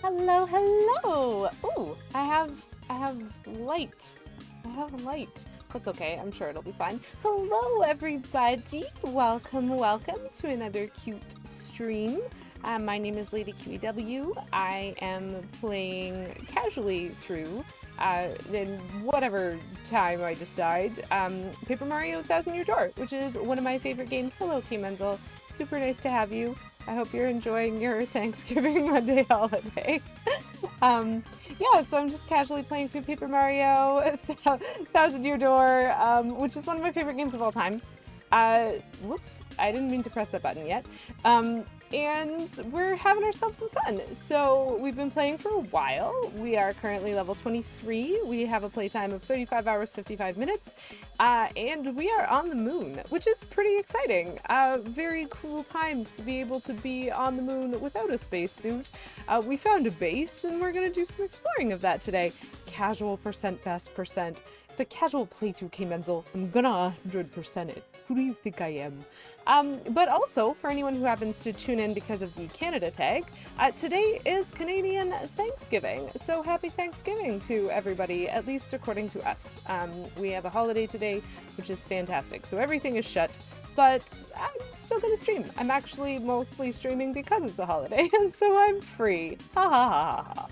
Hello, hello. Ooh, I have light. I have light. That's okay. I'm sure it'll be fine. Hello, everybody. Welcome to another cute stream. My name is Lady QEW. I am playing casually through, in whatever time I decide, Paper Mario 1000 Year Door, which is one of my favorite games. Hello, K Menzel. Super nice to have you. I hope you're enjoying your Thanksgiving Monday holiday. Yeah, so I'm just casually playing through Paper Mario 1000 Year Door, which is one of my favorite games of all time. Whoops, I didn't mean to press that button yet. And we're having ourselves some fun. So we've been playing for a while. We are currently level 23. We have a playtime of 35 hours, 55 minutes. And we are on the moon, which is pretty exciting. Very cool times to be able to be on the moon without a spacesuit. We found a base and we're gonna do some exploring of that today. Casual percent, best percent. It's a casual playthrough, K Menzel. I'm gonna 100% it. Who do you think I am? But also, for anyone who happens to tune in because of the Canada tag, today is Canadian Thanksgiving. So happy Thanksgiving to everybody, at least according to us. We have a holiday today, which is fantastic. So everything is shut, but I'm still gonna stream. I'm actually mostly streaming because it's a holiday, and so I'm free. Ha ha ha ha.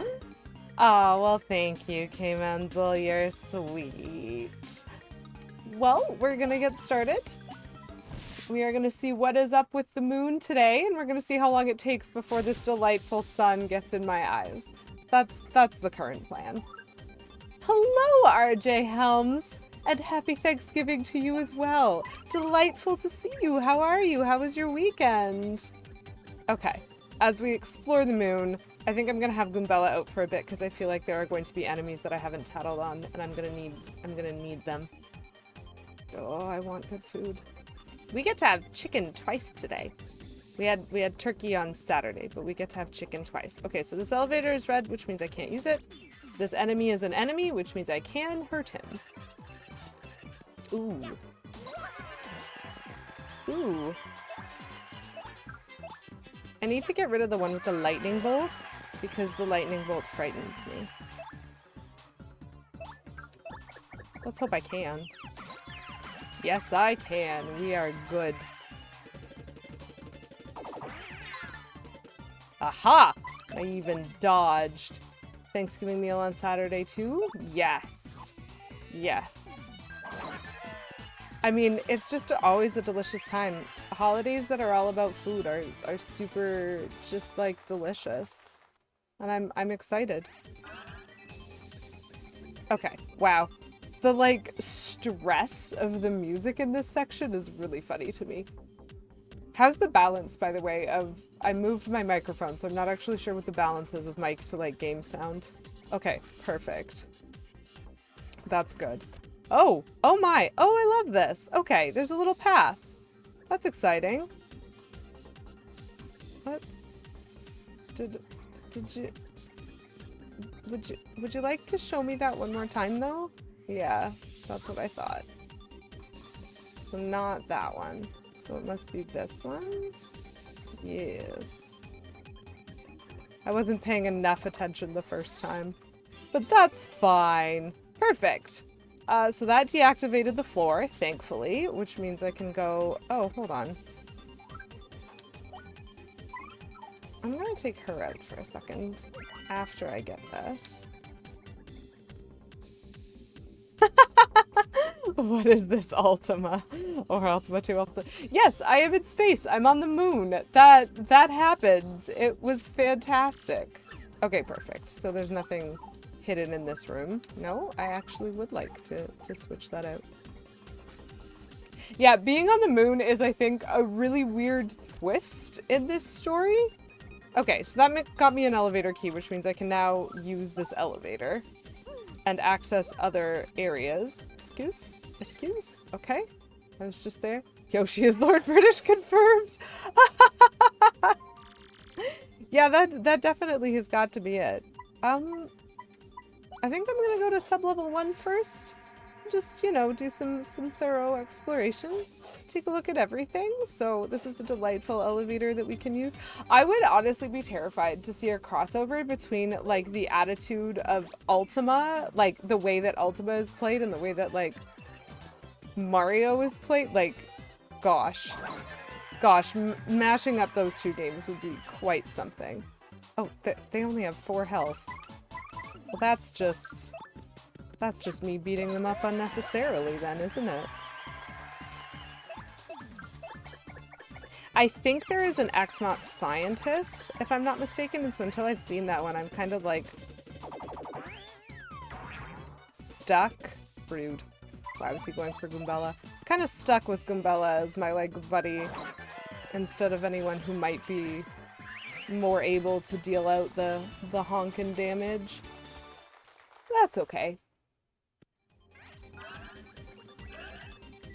Oh, well, thank you, K Menzel. You're sweet. Well, we're gonna get started. We are going to see what is up with the moon today, and we're going to see how long it takes before this delightful sun gets in my eyes. That's the current plan. Hello, RJ Helms, and happy Thanksgiving to you as well. Delightful to see you. How are you? How was your weekend? Okay, as we explore the moon, I think I'm going to have Goombella out for a bit because I feel like there are going to be enemies that I haven't tattled on, and I'm going to need them. Oh, I want good food. We get to have chicken twice today. We had turkey on Saturday, but we get to have chicken twice. Okay, so this elevator is red, which means I can't use it. This enemy is an enemy, which means I can hurt him. Ooh. Ooh. I need to get rid of the one with the lightning bolt, because the lightning bolt frightens me. Let's hope I can. Yes, I can. We are good. Aha! I even dodged. Thanksgiving meal on Saturday too? Yes. Yes. I mean, it's just always a delicious time. Holidays that are all about food are super just like delicious. And I'm excited. Okay, wow. The, like, stress of the music in this section is really funny to me. How's the balance, by the way, of... I moved my microphone, so I'm not actually sure what the balance is of mic to, like, game sound. Okay, perfect. That's good. Oh! Oh my! Oh, I love this! Okay, there's a little path. That's exciting. Let's... Did you... Would you like to show me that one more time, though? Yeah, that's what I thought. So not that one. So it must be this one? Yes. I wasn't paying enough attention the first time. But that's fine. Perfect. So that deactivated the floor, thankfully, which means I can go... Oh, hold on. I'm gonna take her out for a second after I get this. What is this, Ultima? Or Ultima 2 Ultima? Yes, I am in space. I'm on the moon. That happened. It was fantastic. Okay, perfect. So there's nothing hidden in this room. No, I actually would like to switch that out. Yeah, being on the moon is, I think, a really weird twist in this story. Okay, so that got me an elevator key, which means I can now use this elevator and access other areas. Excuse? Okay. I was just there. Yoshi is Lord British confirmed. Yeah, that definitely has got to be it. I think I'm gonna go to sub-level 1 first. just, you know, do some thorough exploration. Take a look at everything. So this is a delightful elevator that we can use. I would honestly be terrified to see a crossover between, like, the attitude of Ultima, like, the way that Ultima is played and the way that, like, Mario is played. Like, gosh. Gosh, mashing up those two games would be quite something. Oh, they only have 4 health. Well, that's just me beating them up unnecessarily then, isn't it? I think there is an Xnaut scientist, if I'm not mistaken, and so until I've seen that one, I'm kind of like stuck. Rude. Why was he going for Goombella? Kind of stuck with Goombella as my, like, buddy, instead of anyone who might be more able to deal out the honkin' damage. That's okay.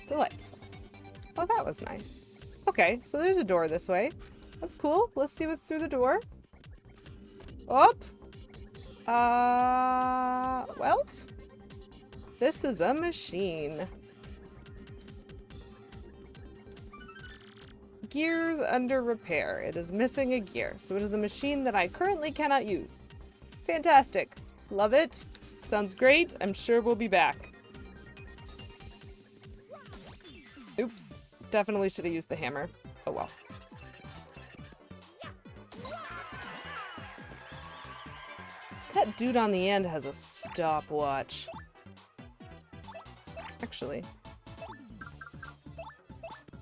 Delightful. Oh, that was nice. Okay, so there's a door this way. That's cool. Let's see what's through the door. Oh! Well, this is a machine. Gears under repair. It is missing a gear, so it is a machine that I currently cannot use. Fantastic. Love it. Sounds great. I'm sure we'll be back. Oops. Definitely should have used the hammer. Oh well. That dude on the end has a stopwatch. Actually,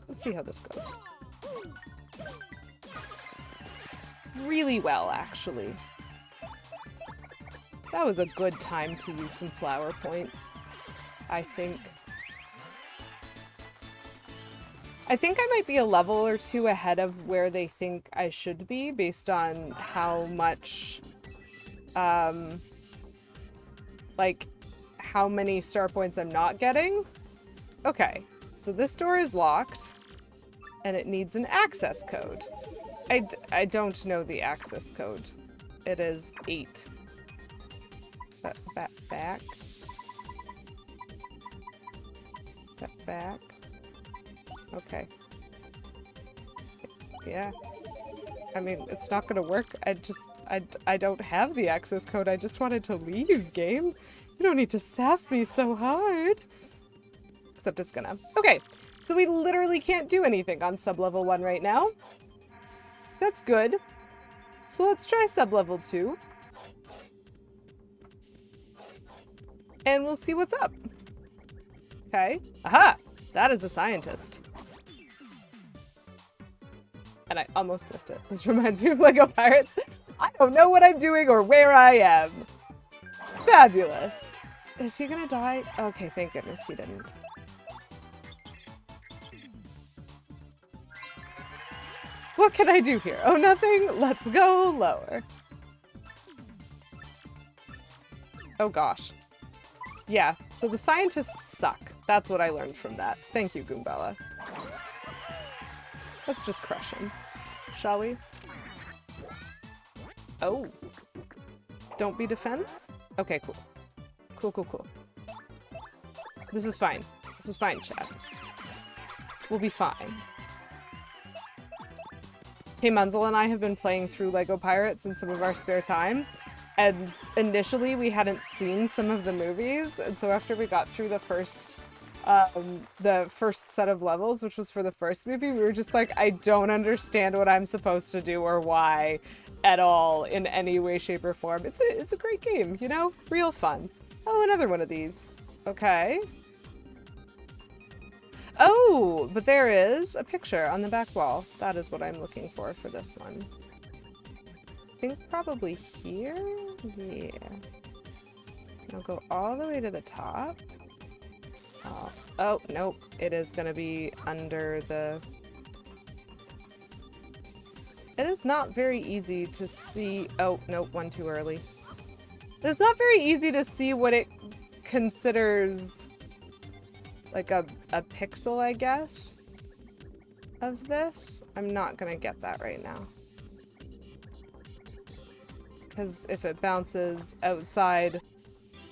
let's see how this goes. Really well, actually. That was a good time to use some flower points, I think. I think I might be a level or two ahead of where they think I should be based on how much, like, how many star points I'm not getting. Okay, so this door is locked, and it needs an access code. I don't know the access code. It is 8. Back. Back. Okay. Yeah. I mean, it's not gonna work. I don't have the access code. I just wanted to leave, game. You don't need to sass me so hard. Except it's gonna. Okay, so we literally can't do anything on sub-level 1 right now. That's good. So let's try sub-level 2. And we'll see what's up. Okay. Aha! That is a scientist. And I almost missed it. This reminds me of Lego Pirates. I don't know what I'm doing or where I am. Fabulous. Is he gonna die? Okay, thank goodness he didn't. What can I do here? Oh, nothing? Let's go lower. Oh gosh. Yeah, so the scientists suck. That's what I learned from that. Thank you, Goombella. Let's just crush him, shall we? Oh. Don't be defense? Okay, cool. Cool. This is fine. This is fine, Chad. We'll be fine. Hey, Munzel and I have been playing through Lego Pirates in some of our spare time. And initially we hadn't seen some of the movies, and so after we got through the first set of levels, which was for the first movie, we were just like, I don't understand what I'm supposed to do or why at all in any way, shape, or form. It's a great game, you know? Real fun. Oh, another one of these. Okay. Oh, but there is a picture on the back wall. That is what I'm looking for this one. I think probably here? Yeah. I'll go all the way to the top. Oh, nope. It is gonna be under the... It is not very easy to see... Oh, nope, one too early. It's not very easy to see what it considers like a pixel, I guess, of this. I'm not gonna get that right now. Because if it bounces outside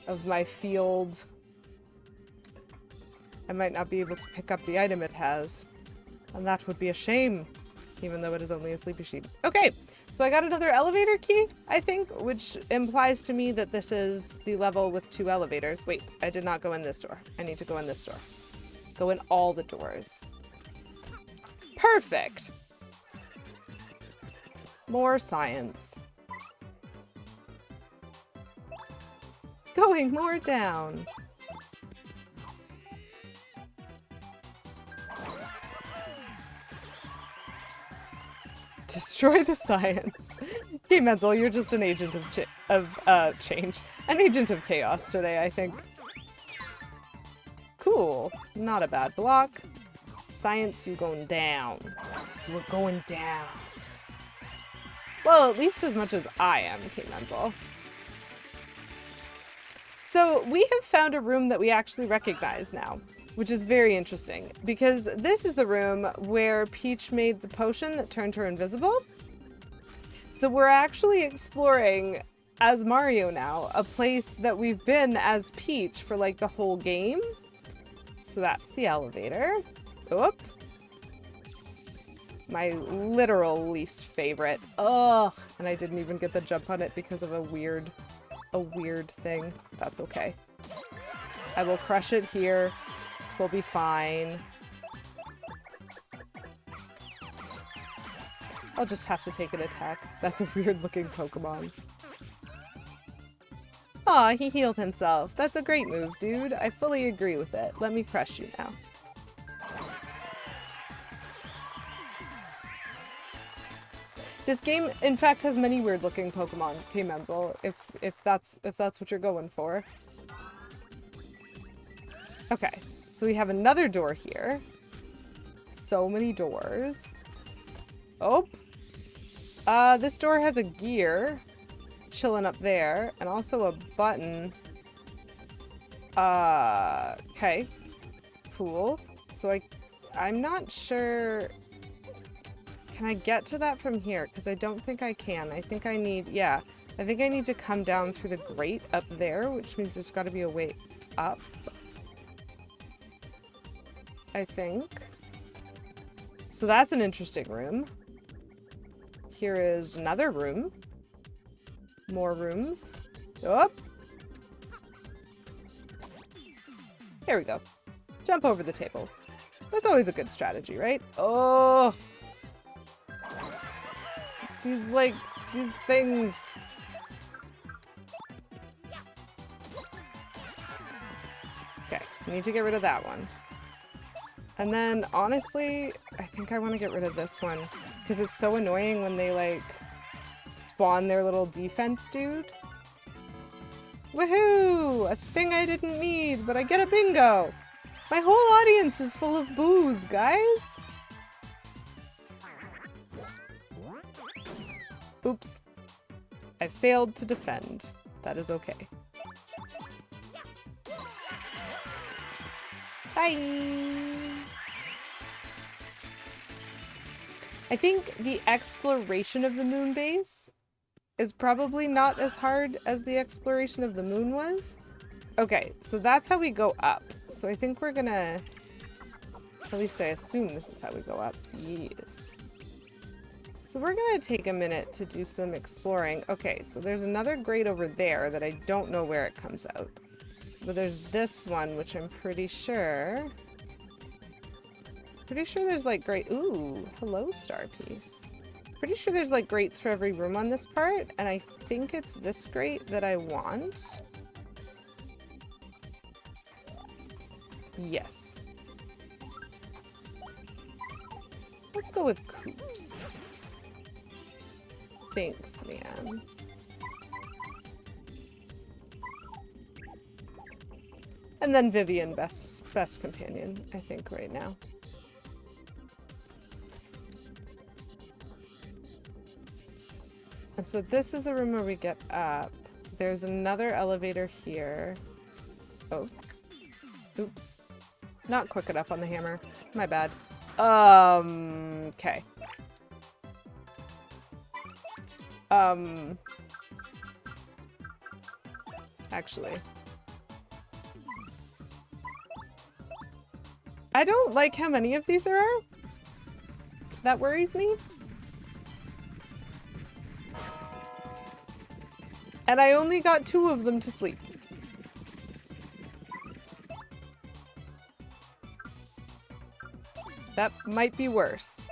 of my field I might not be able to pick up the item it has. And that would be a shame, even though it is only a sleepy sheep. Okay, so I got another elevator key, I think, which implies to me that this is the level with 2 elevators. Wait, I did not go in this door. I need to go in this door. Go in all the doors. Perfect! More science. Going more down. Destroy the science. Hey, Menzel, you're just an agent of change. An agent of chaos today, I think. Cool. Not a bad block. Science, you going down. We're going down. Well, at least as much as I am, King Menzel. So we have found a room that we actually recognize now, which is very interesting because this is the room where Peach made the potion that turned her invisible. So we're actually exploring as Mario now, a place that we've been as Peach for like the whole game. So that's the elevator. Oop. My literal least favorite. Ugh. And I didn't even get the jump on it because of a weird thing. That's okay. I will crush it here. We'll be fine. I'll just have to take an attack. That's a weird looking Pokemon. Aw, he healed himself. That's a great move, dude. I fully agree with it. Let me crush you now. This game, in fact, has many weird-looking Pokemon, K. Menzel, if that's what you're going for. Okay, so we have another door here. So many doors. Oh. This door has a gear chilling up there, and also a button. Okay. Cool. So I'm not sure... Can I get to that from here? Because I don't think I can. I think I need, yeah. I think I need to come down through the grate up there, which means there's got to be a way up. I think. So that's an interesting room. Here is another room. More rooms. Oh! There we go. Jump over the table. That's always a good strategy, right? Oh! These things. Okay, I need to get rid of that one. And then, honestly, I think I want to get rid of this one. Because it's so annoying when they, like, spawn their little defense dude. Woohoo! A thing I didn't need, but I get a bingo! My whole audience is full of booze, guys! Oops. I failed to defend. That is okay. Bye! I think the exploration of the moon base is probably not as hard as the exploration of the moon was. Okay, so that's how we go up. So I think we're gonna... At least I assume this is how we go up. Yes. So we're gonna take a minute to do some exploring. Okay, so there's another grate over there that I don't know where it comes out. But there's this one, which I'm pretty sure... Pretty sure there's like grate... Ooh, hello, star piece. Pretty sure there's like grates for every room on this part, and I think it's this grate that I want. Yes. Let's go with Coops. Thanks, man. And then Vivian, best companion, I think, right now. And so this is the room where we get up. There's another elevator here. Oh. Oops. Not quick enough on the hammer. My bad. Okay. Actually. I don't like how many of these there are. That worries me. And I only got 2 of them to sleep. That might be worse.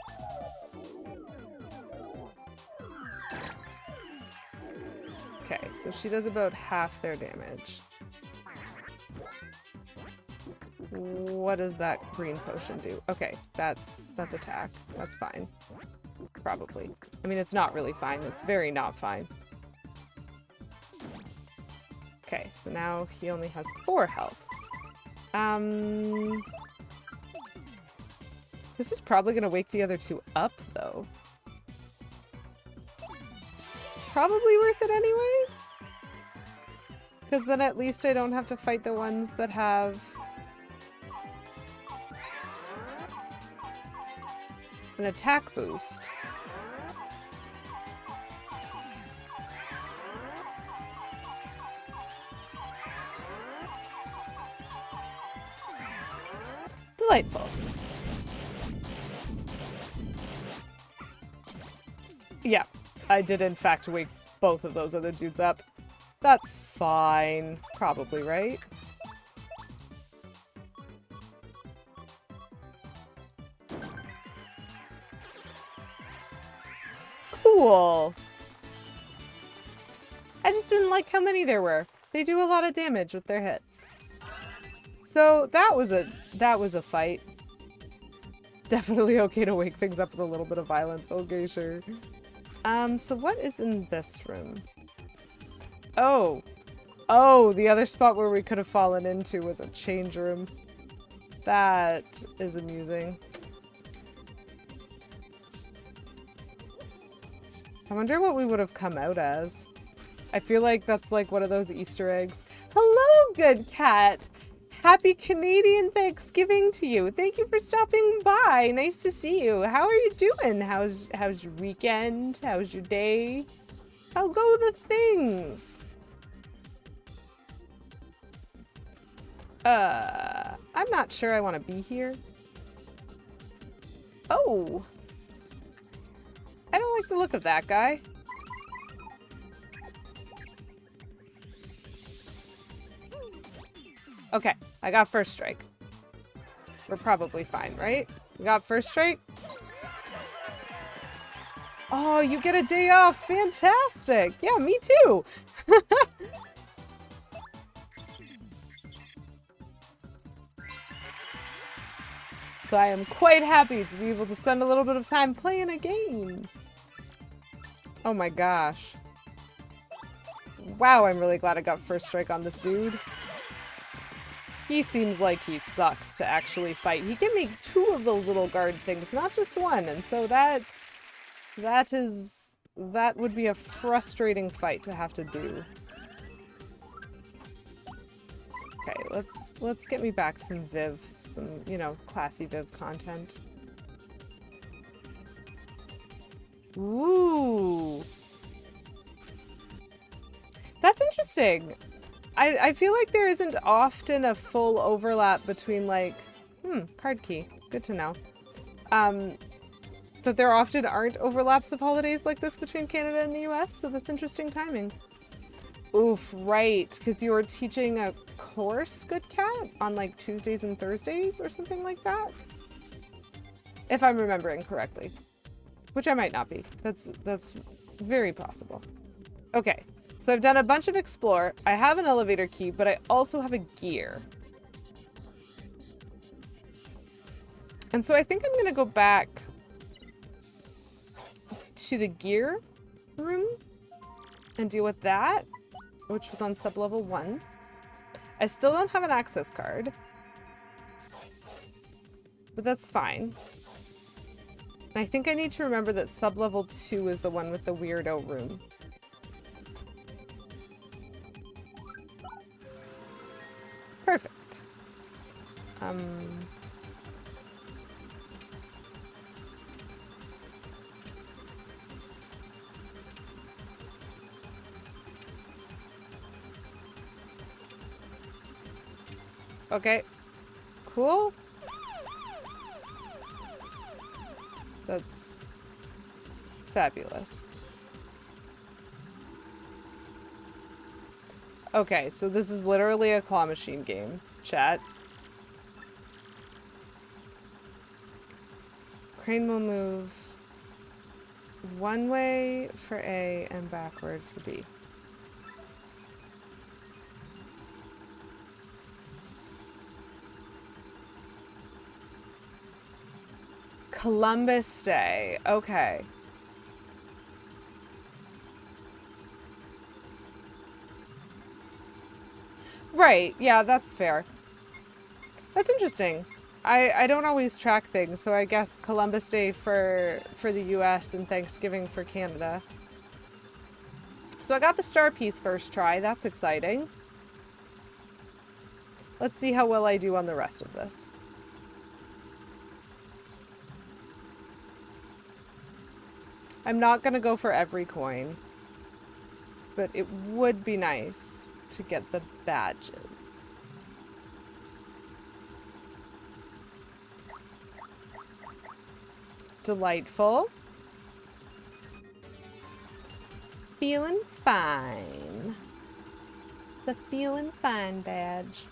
Okay, so she does about half their damage. What does that green potion do? Okay, that's attack. That's fine. Probably. I mean, it's not really fine. It's very not fine. Okay, so now he only has 4 health. This is probably gonna wake the other 2 up, though. Probably worth it anyway? Because then at least I don't have to fight the ones that have an attack boost. Delightful. Yeah, I did in fact wake both of those other dudes up. That's fine. Probably, right? Cool. I just didn't like how many there were. They do a lot of damage with their hits. So that was a fight. Definitely okay to wake things up with a little bit of violence. Okay, sure. So what is in this room? Oh. Oh, the other spot where we could have fallen into was a change room. That is amusing. I wonder what we would have come out as. I feel like that's like one of those Easter eggs. Hello, good cat! Happy Canadian Thanksgiving to you. Thank you for stopping by. Nice to see you. How are you doing? How's your weekend? How's your day? How go the things? I'm not sure I want to be here. Oh. I don't like the look of that guy. Okay, I got first strike. We're probably fine, right? We got first strike? Oh, you get a day off. Fantastic. Yeah, me too. So I am quite happy to be able to spend a little bit of time playing a game. Oh my gosh. Wow, I'm really glad I got first strike on this dude. He seems like he sucks to actually fight. He gave me 2 of those little guard things, not just 1, and so that would be a frustrating fight to have to do. Okay, let's get me back some Viv, some, you know, classy Viv content. Ooh. That's interesting. I feel like there isn't often a full overlap between, like, card key. Good to know. That there often aren't overlaps of holidays like this between Canada and the US, so that's interesting timing. Oof, right, because you were teaching a course, good cat, on like Tuesdays and Thursdays or something like that? If I'm remembering correctly. Which I might not be. That's very possible. Okay, so I've done a bunch of explore. I have an elevator key, but I also have a gear. And so I think I'm gonna go back to the gear room and deal with that, which was on sub-level 1. I still don't have an access card, but that's fine. And I think I need to remember that sub-level 2 is the one with the weirdo room. Perfect. Okay. Cool. That's fabulous. Okay, so this is literally a claw machine game, chat. Crane will move one way for A and backward for B. Columbus Day. Okay. Right. Yeah, that's fair. That's interesting. I don't always track things, so I guess Columbus Day for the US and Thanksgiving for Canada. So I got the star piece first try. That's exciting. Let's see how well I do on the rest of this. I'm not gonna go for every coin, but it would be nice to get the badges. Delightful. Feeling fine. The feeling fine badge.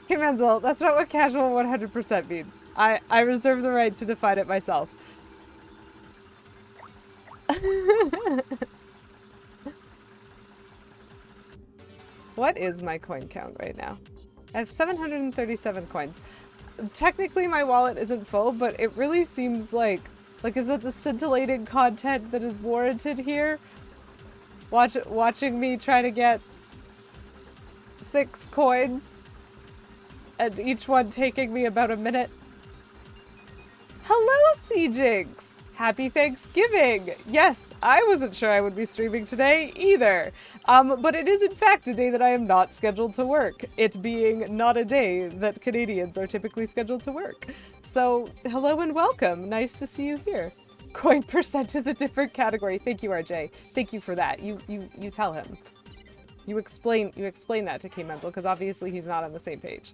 Hey Menzel, that's not what casual 100% mean. I reserve the right to define it myself. What is my coin count right now? I have 737 coins. Technically my wallet isn't full, but it really seems like is that the scintillating content that is warranted here? Watching me try to get 6 coins and each one taking me about a minute. Hello, CJinx! Happy Thanksgiving! Yes, I wasn't sure I would be streaming today either. But it is in fact a day that I am not scheduled to work, it being not a day that Canadians are typically scheduled to work. So, hello and welcome. Nice to see you here. Coin percent is a different category. Thank you, RJ. Thank you for that. You tell him. You explain that to K Menzel, because obviously he's not on the same page.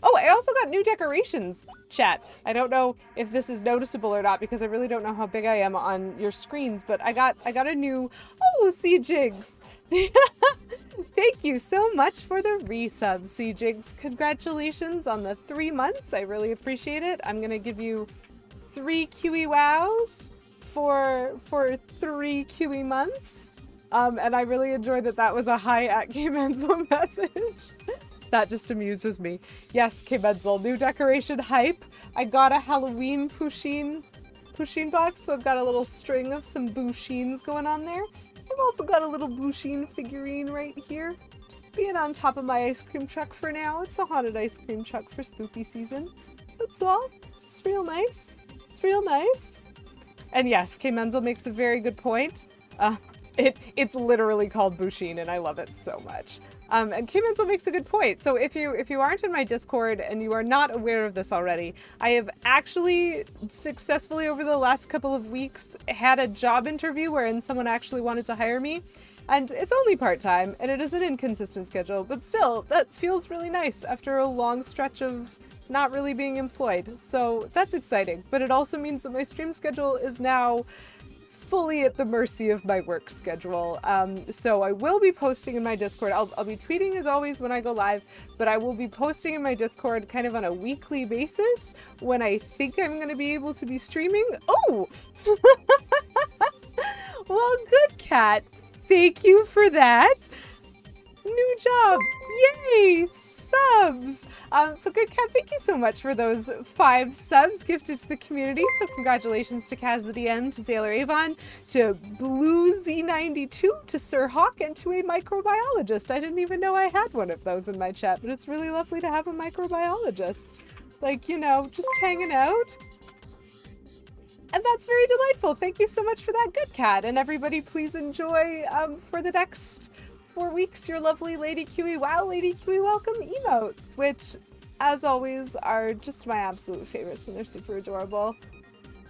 Oh, I also got new decorations, chat. I don't know if this is noticeable or not because I really don't know how big I am on your screens, but I got a new, oh, CJinx. Thank you so much for the resub, CJinx. Congratulations on the 3 months. I really appreciate it. I'm gonna give you 3 QE wows for 3 QE months. And I really enjoyed that was a hi at K Menzel message. That just amuses me. Yes, K Menzel, new decoration hype. I got a Halloween Pusheen box, so I've got a little string of some Busheens going on there. I've also got a little Busheen figurine right here. Just being on top of my ice cream truck for now. It's a haunted ice cream truck for spooky season. That's all. It's real nice. It's real nice. And yes, K Menzel makes a very good point. It's literally called Busheen, and I love it so much. And K Menzel makes a good point. So if you aren't in my Discord and you are not aware of this already, I have actually successfully over the last couple of weeks had a job interview wherein someone actually wanted to hire me. And it's only part-time, and it is an inconsistent schedule, but still, that feels really nice after a long stretch of not really being employed. So that's exciting, but it also means that my stream schedule is now fully at the mercy of my work schedule. So I will be posting in my Discord. I'll be tweeting as always when I go live, but I will be posting in my Discord kind of on a weekly basis when I think I'm going to be able to be streaming. Oh! Well, good cat. Thank you for that. New job. Yay! Subs! So good cat, thank you so much for those 5 subs gifted to the community. So congratulations to Kaz the DM, to Sailor Avon, to Blue Z92, to Sir Hawk, and to a microbiologist. I didn't even know I had one of those in my chat, but it's really lovely to have a microbiologist. Like, you know, just hanging out. And that's very delightful. Thank you so much for that, good cat. And everybody please enjoy for the next 4 weeks your lovely Lady QE Wow, Lady QE Welcome emotes, which as always, are just my absolute favorites, and they're super adorable.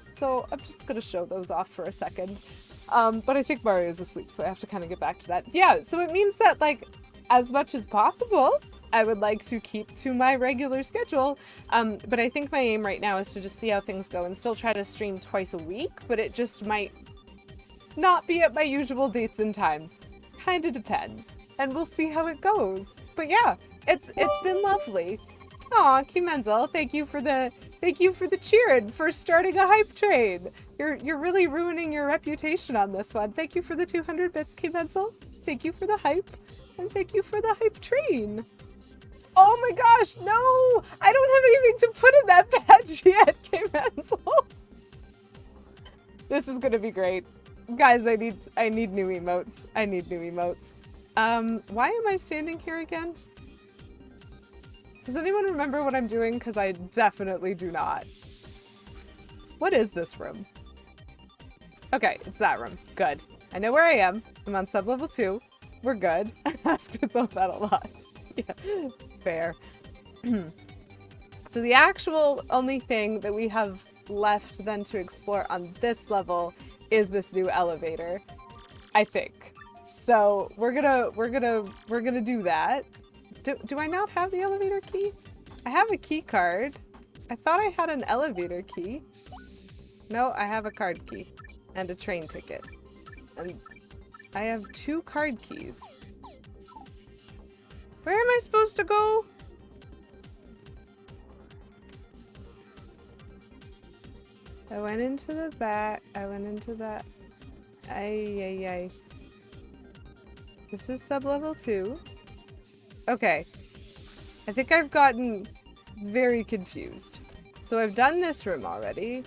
So I'm just gonna show those off for a second. But I think Mario's asleep, so I have to kind of get back to that. Yeah, so it means that, like, as much as possible, I would like to keep to my regular schedule. But I think my aim right now is to just see how things go and still try to stream twice a week, but it just might not be at my usual dates and times. Kind of depends. And we'll see how it goes. But yeah, it's been lovely. Aw, Kimenzel, thank you for the cheering for starting a hype train. You're really ruining your reputation on this one. Thank you for the 200 bits, Kimenzel. Thank you for the hype. And thank you for the hype train. Oh my gosh, no! I don't have anything to put in that badge yet, Kimenzel. This is gonna be great. Guys, I need new emotes. I need new emotes. Why am I standing here again? Does anyone remember what I'm doing? Because I definitely do not. What is this room? Okay, it's that room. Good. I know where I am. I'm on sub-level 2. We're good. I ask myself that a lot. Yeah, fair. So the actual only thing that we have left then to explore on this level is this new elevator, I think. So we're gonna do that. Do I not have the elevator key? I have a key card. I thought I had an elevator key. No, I have a card key and a train ticket. And I have 2 card keys. Where am I supposed to go? I went into the back. I went into that. Ay. This is sub-level 2. Okay. I think I've gotten very confused. So I've done this room already.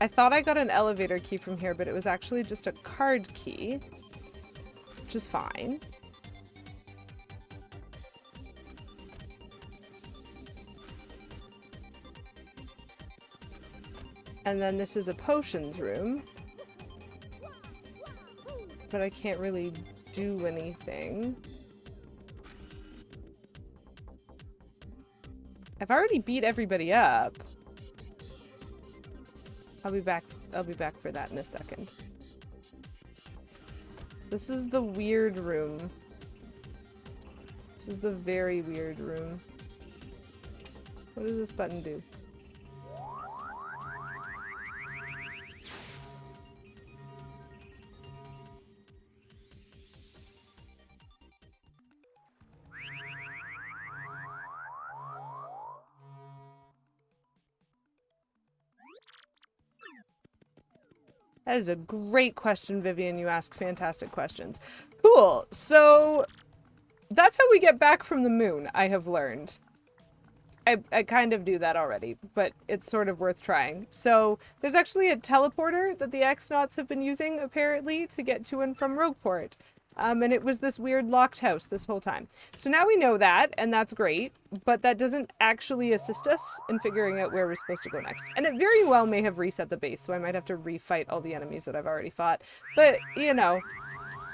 I thought I got an elevator key from here, but it was actually just a card key, which is fine. And then this is a potions room. But I can't really do anything. I've already beat everybody up. I'll be back for that in a second. This is the weird room. This is the very weird room. What does this button do? That is a great question, Vivian. You ask fantastic questions. Cool. So that's how we get back from the moon, I have learned. I kind of do that already, but it's sort of worth trying. So there's actually a teleporter that the X-Nauts have been using, apparently, to get to and from Rogueport. And it was this weird locked house this whole time. So now we know that, and that's great, but that doesn't actually assist us in figuring out where we're supposed to go next. And it very well may have reset the base, so I might have to refight all the enemies that I've already fought. But, you know,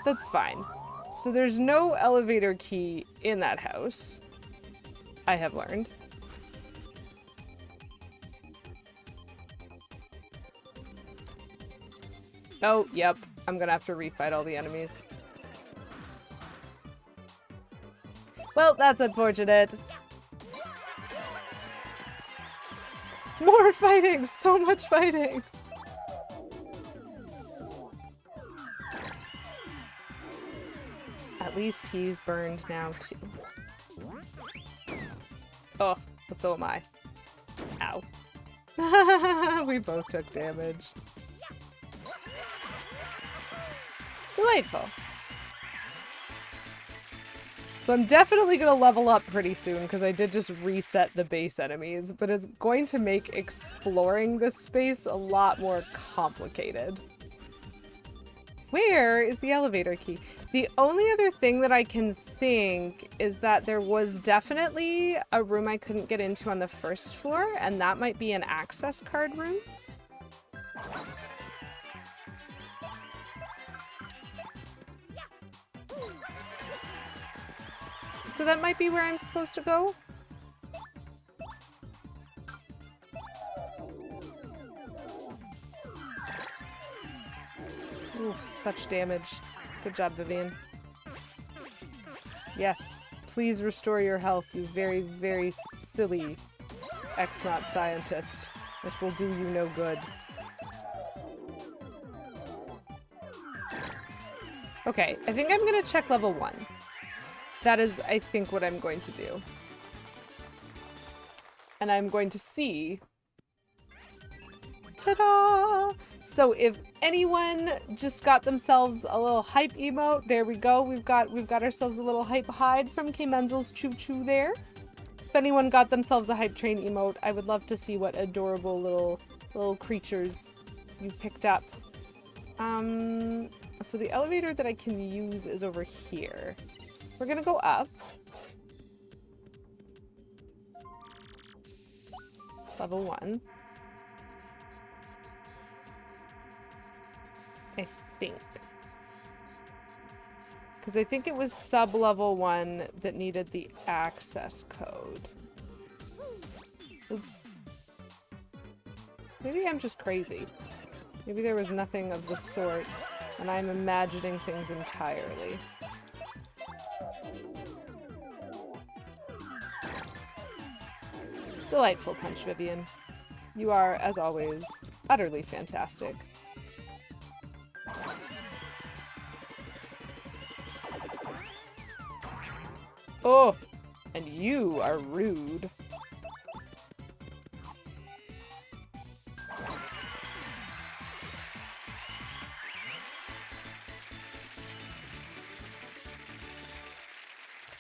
that's fine. So there's no elevator key in that house, I have learned. Oh, yep. I'm gonna have to refight all the enemies. Well, that's unfortunate. More fighting! So much fighting! At least he's burned now, too. Oh, but so am I. Ow. We both took damage. Delightful. So I'm definitely gonna level up pretty soon because I did just reset the base enemies, but it's going to make exploring this space a lot more complicated. Where is the elevator key? The only other thing that I can think is that there was definitely a room I couldn't get into on the first floor, and that might be an access card room. So that might be where I'm supposed to go. such damage. Good job, Vivian. Yes. Please restore your health, you very, very silly X-Not scientist. Which will do you no good. Okay, I think I'm gonna check level 1. That is, I think, what I'm going to do. And I'm going to see... Ta-da! So if anyone just got themselves a little hype emote, there we go. We've got ourselves a little hype hide from K Menzel's Choo Choo there. If anyone got themselves a hype train emote, I would love to see what adorable little creatures you picked up. So the elevator that I can use is over here. We're gonna go up. Level 1. I think. Because I think it was sub-level 1 that needed the access code. Oops. Maybe I'm just crazy. Maybe there was nothing of the sort, and I'm imagining things entirely. Delightful punch, Vivian. You are, as always, utterly fantastic. Oh, and you are rude.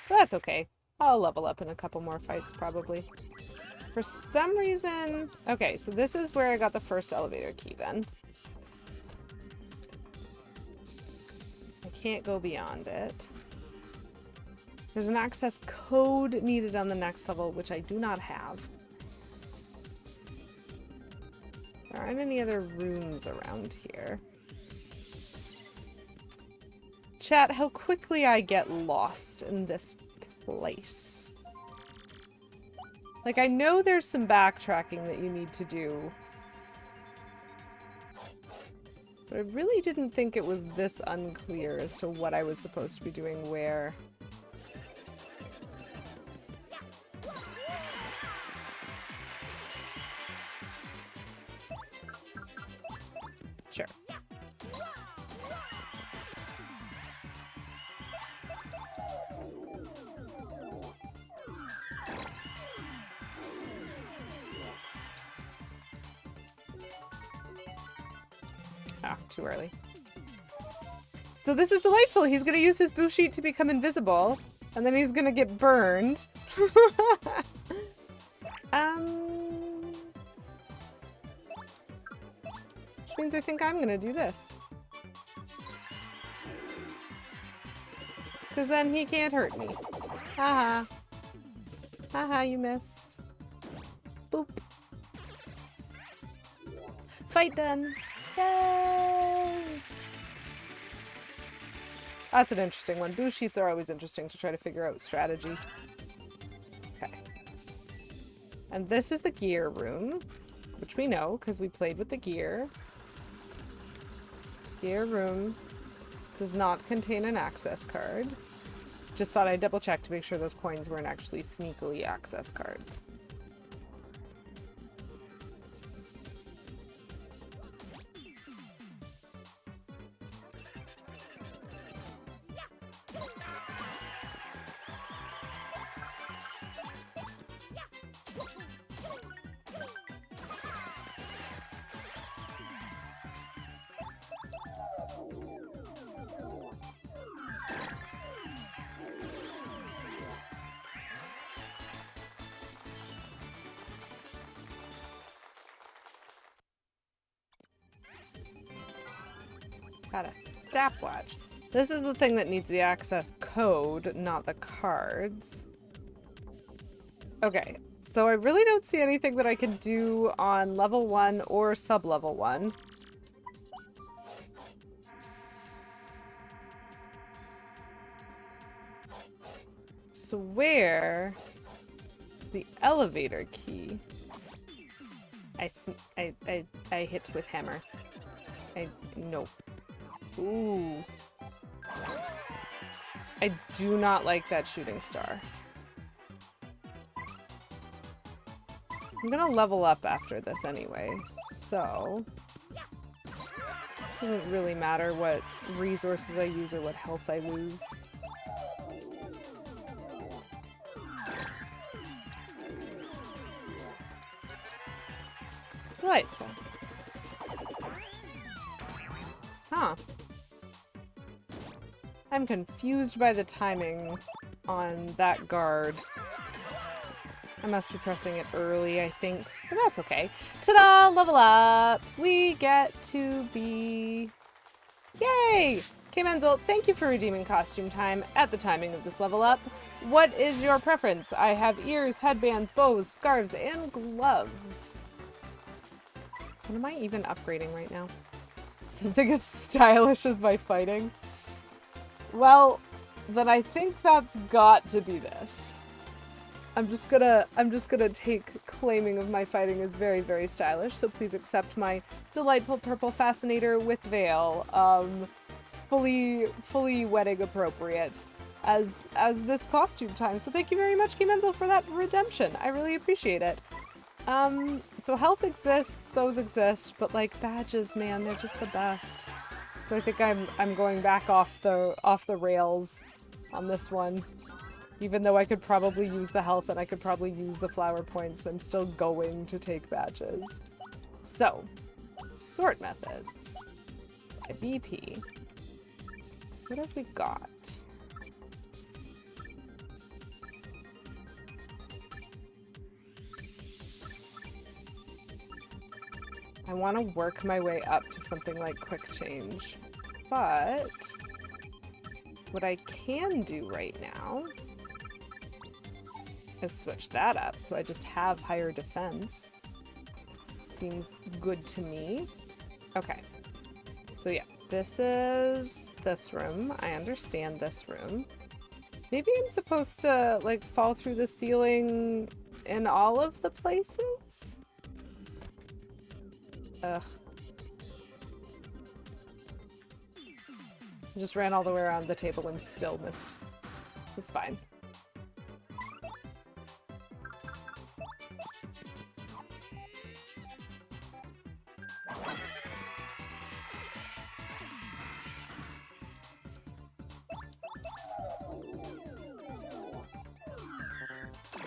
But that's okay. I'll level up in a couple more fights, probably. For some reason... Okay, so this is where I got the first elevator key, then. I can't go beyond it. There's an access code needed on the next level, which I do not have. There aren't any other rooms around here. Chat, how quickly I get lost in this place. Like, I know there's some backtracking that you need to do. But I really didn't think it was this unclear as to what I was supposed to be doing where. Sure. Ah, too early. So this is delightful. He's gonna use his boo sheet to become invisible, and then he's gonna get burned. Which means I think I'm gonna do this. Because then he can't hurt me. Haha. Haha, you missed. Boop. Fight done. Yay! That's an interesting one. Boo sheets are always interesting to try to figure out strategy. Okay. And this is the gear room, which we know because we played with the gear. Gear room does not contain an access card. Just thought I'd double check to make sure those coins weren't actually sneakily access cards. Got a stopwatch. This is the thing that needs the access code, not the cards. Okay, so I really don't see anything that I can do on level 1 or sub-level 1. So where is the elevator key? I hit with hammer. Nope. Ooh. I do not like that shooting star. I'm gonna level up after this anyway, so it doesn't really matter what resources I use or what health I lose. Delightful. Huh. I'm confused by the timing on that guard. I must be pressing it early, I think. But that's okay. Ta-da! Level up! We get to be... Yay! Okay, Menzel, thank you for redeeming costume time at the timing of this level up. What is your preference? I have ears, headbands, bows, scarves, and gloves. What am I even upgrading right now? Something as stylish as my fighting? Well, then I think that's got to be this. I'm just gonna take claiming of my fighting as very, very stylish, so please accept my delightful purple fascinator with veil, fully wedding appropriate as this costume time. So thank you very much, Kimenzel, for that redemption. I really appreciate it. So health exists, those exist, but like badges, man, they're just the best. So I think I'm going back off the rails on this one. Even though I could probably use the health and I could probably use the flower points, I'm still going to take badges. So, sort methods. By BP. What have we got? I want to work my way up to something like quick change, but what I can do right now is switch that up so I just have higher defense. Seems good to me. Okay, so yeah, this is this room. I understand this room. Maybe I'm supposed to like fall through the ceiling in all of the places? Ugh. I just ran all the way around the table and still missed. It's fine.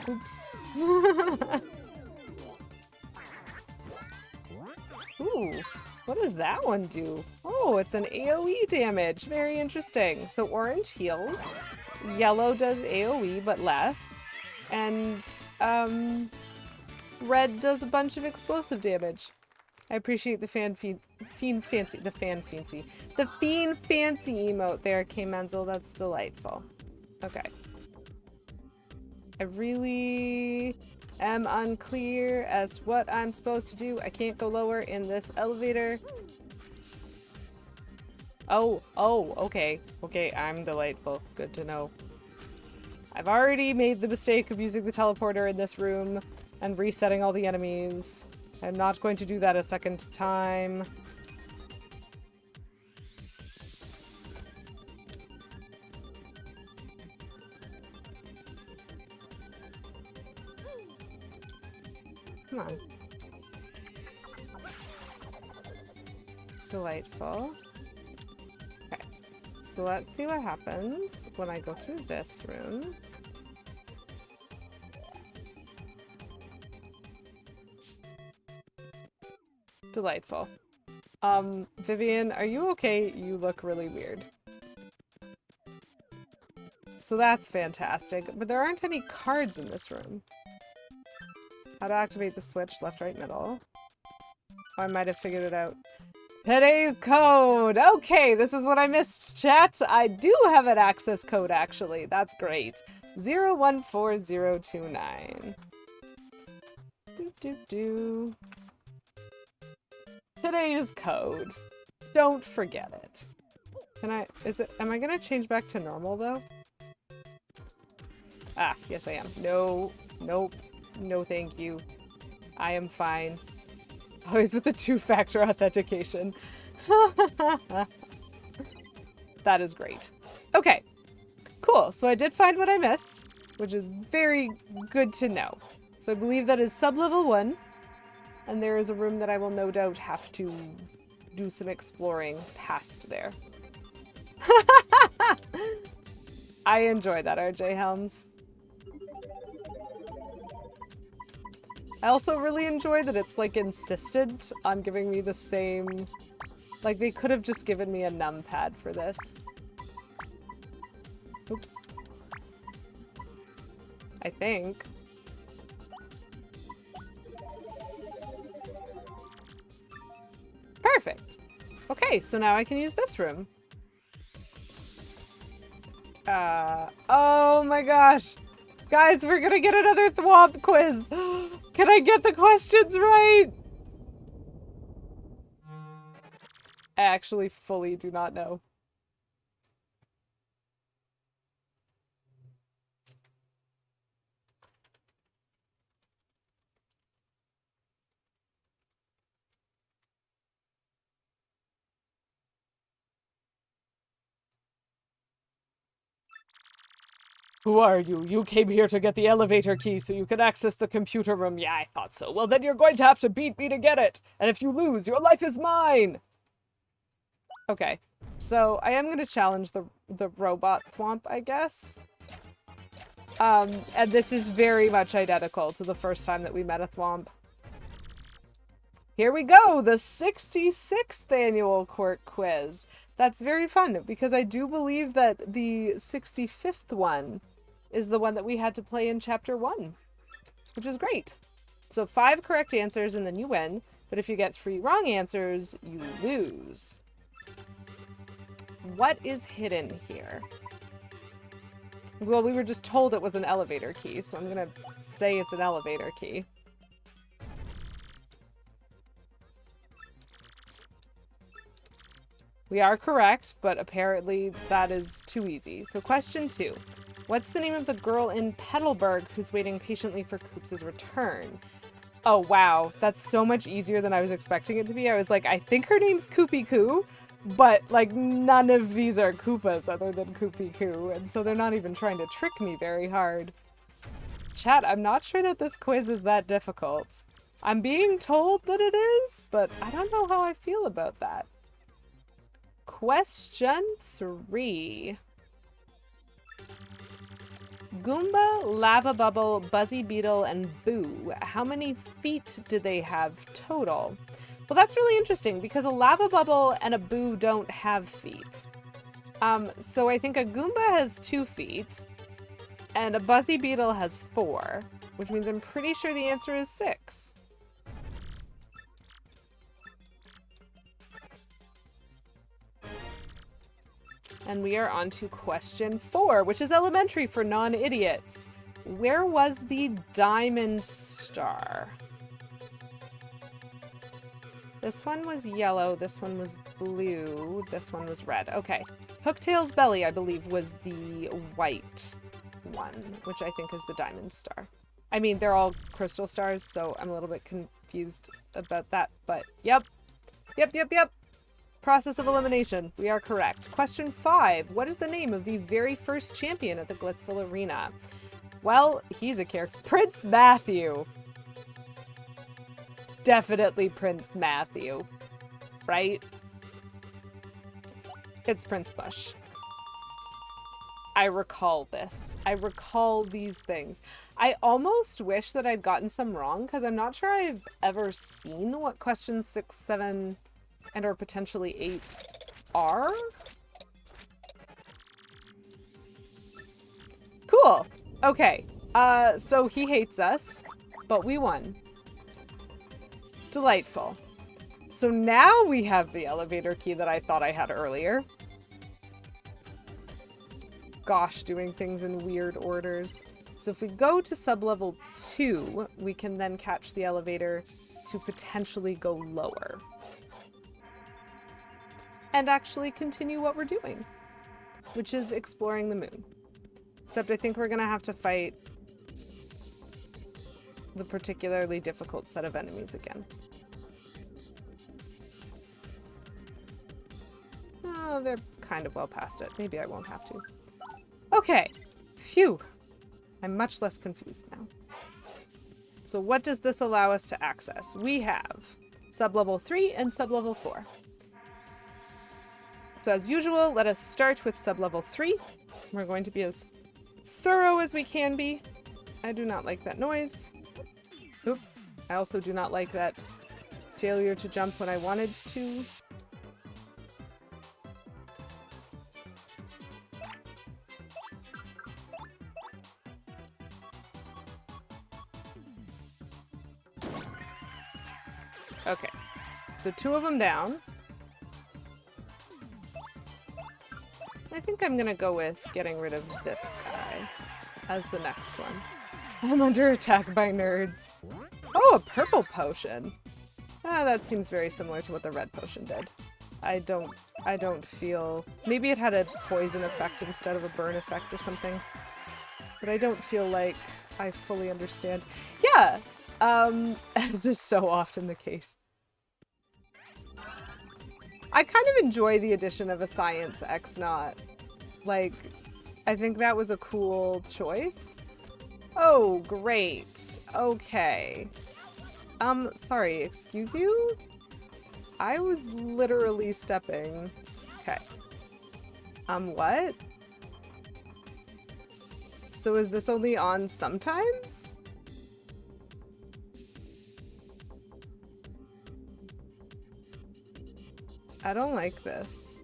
Oops. Ooh, what does that one do? Oh, it's an AoE damage. Very interesting. So orange heals, yellow does AoE but less, and red does a bunch of explosive damage. I appreciate the fiend fancy emote there, K Menzel. That's delightful. Okay. I really am unclear as to what I'm supposed to do. I can't go lower in this elevator. Oh, okay. Okay, I'm delightful. Good to know. I've already made the mistake of using the teleporter in this room and resetting all the enemies. I'm not going to do that a second time. Come on. Delightful. Okay, so let's see what happens when I go through this room. Delightful. Vivian, are you okay? You look really weird. So that's fantastic, but there aren't any cards in this room. How to activate the switch, left, right, middle. Oh, I might have figured it out. Today's code! Okay, this is what I missed, chat. I do have an access code, actually. That's great. 014029. Do. Today's code. Don't forget it. Am I gonna change back to normal, though? Ah, yes I am. No, nope. No thank you. I am fine. Always with the two-factor authentication. That is great. Okay, cool. So I did find what I missed, which is very good to know. So I believe that is sub-level 1, and there is a room that I will no doubt have to do some exploring past there. I enjoy that, RJ Helms. I also really enjoy that it's like insisted on giving me the same, like they could have just given me a numpad for this. Oops. I think. Perfect. Okay, so now I can use this room. Oh my gosh. Guys, we're gonna get another Thwomp quiz. Can I get the questions right? I actually fully do not know. Who are you? You came here to get the elevator key so you can access the computer room. Yeah, I thought so. Well, then you're going to have to beat me to get it. And if you lose, your life is mine. Okay. So I am going to challenge the robot Thwomp, I guess. And this is very much identical to the first time that we met a Thwomp. Here we go, the 66th annual Quirk quiz. That's very fun because I do believe that the 65th one is the one that we had to play in chapter 1, which is great. So 5 correct answers and then you win, but if you get 3 wrong answers, you lose. What is hidden here? Well, we were just told it was an elevator key, so I'm gonna say it's an elevator key. We are correct, but apparently that is too easy. So question 2. What's the name of the girl in Petalburg who's waiting patiently for Koops' return? Oh, wow. That's so much easier than I was expecting it to be. I was like, I think her name's Koopy Koo, but like none of these are Koopas other than Koopy Koo, and so they're not even trying to trick me very hard. Chat, I'm not sure that this quiz is that difficult. I'm being told that it is, but I don't know how I feel about that. Question 3. Goomba, Lava Bubble, Buzzy Beetle, and Boo. How many feet do they have total? Well, that's really interesting because a Lava Bubble and a Boo don't have feet. So I think a Goomba has 2 feet and a Buzzy Beetle has 4, which means I'm pretty sure the answer is 6. And we are on to question 4, which is elementary for non-idiots. Where was the Diamond Star? This one was yellow, this one was blue, this one was red. Okay. Hooktail's belly, I believe, was the white one, which I think is the Diamond Star. I mean, they're all crystal stars, so I'm a little bit confused about that, but yep. Yep. Process of elimination. We are correct. Question 5. What is the name of the very first champion at the Glitzville Arena? Well, he's a character. Prince Matthew. Definitely Prince Matthew. Right? It's Prince Bush. I recall this. I recall these things. I almost wish that I'd gotten some wrong, because I'm not sure I've ever seen what questions 6, 7, and or potentially 8 are. Cool. Okay. So he hates us, but we won. Delightful. So now we have the elevator key that I thought I had earlier. Gosh, doing things in weird orders. So if we go to sublevel 2, we can then catch the elevator to potentially go lower. And actually continue what we're doing, which is exploring the moon. Except I think we're gonna have to fight the particularly difficult set of enemies again. Oh, they're kind of well past it. Maybe I won't have to. Okay. Phew. I'm much less confused now. So what does this allow us to access? We have sublevel 3 and sublevel 4. So as usual, let us start with sublevel 3. We're going to be as thorough as we can be. I do not like that noise. Oops. I also do not like that failure to jump when I wanted to. Okay, so 2 of them down. I think I'm gonna go with getting rid of this guy as the next one. I'm under attack by nerds. Oh, a purple potion. Ah, that seems very similar to what the red potion did. I don't feel... Maybe it had a poison effect instead of a burn effect or something. But I don't feel like I fully understand. Yeah! As is so often the case. I kind of enjoy the addition of a science X-Naught. Like, I think that was a cool choice. Oh, great. Okay. Sorry, excuse you? I was literally stepping. Okay. What? So is this only on sometimes? I don't like this.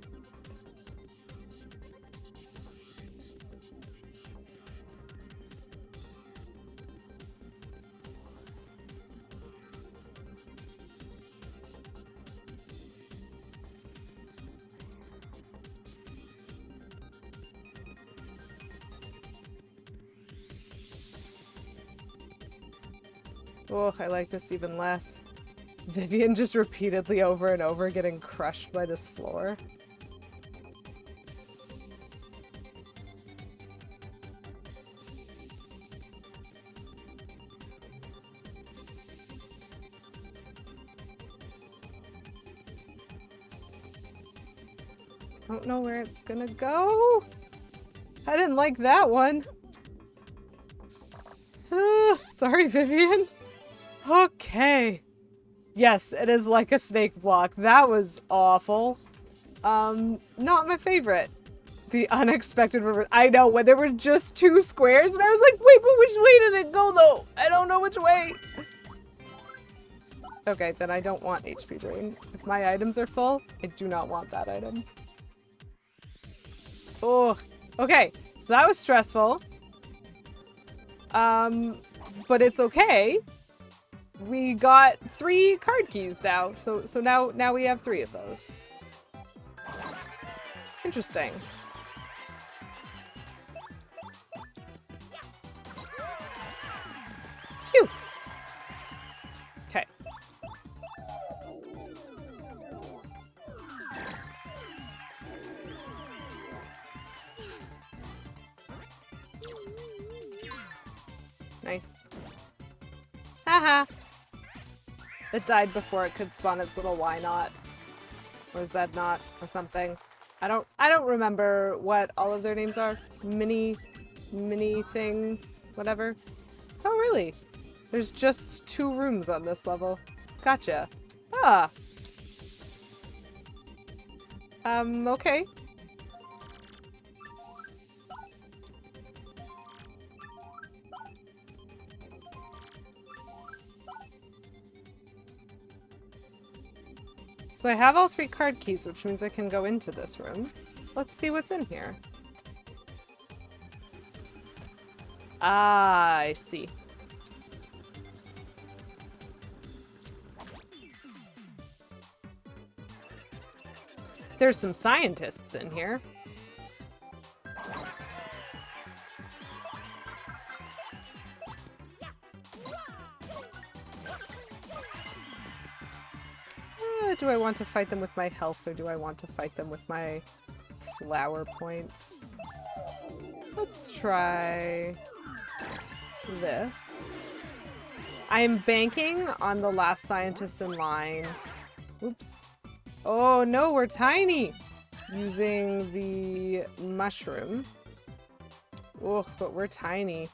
Oh, I like this even less. Vivian just repeatedly over and over getting crushed by this floor. I don't know where it's gonna go. I didn't like that one. Sorry, Vivian. Okay. Yes, it is like a snake block. That was awful. Not my favorite. The unexpected reverse. I know, when there were just 2 squares, and I was like, wait, but which way did it go, though? I don't know which way. Okay, then I don't want HP drain. If my items are full, I do not want that item. Oh, okay. So that was stressful. But it's okay. We got 3 card keys now, so now we have 3 of those. Interesting. Phew. Okay. Nice. Haha. It died before it could spawn its little why not. Or is that not? Or something. I don't remember what all of their names are. Mini thing, whatever. Oh really? There's just 2 rooms on this level. Gotcha. Ah. Okay. So I have all 3 card keys, which means I can go into this room. Let's see what's in here. Ah, I see. There's some scientists in here. Do I want to fight them with my health, or do I want to fight them with my flower points? Let's try this. I am banking on the last scientist in line. Oops. Oh no, we're tiny! using the mushroom. Ugh, but we're tiny.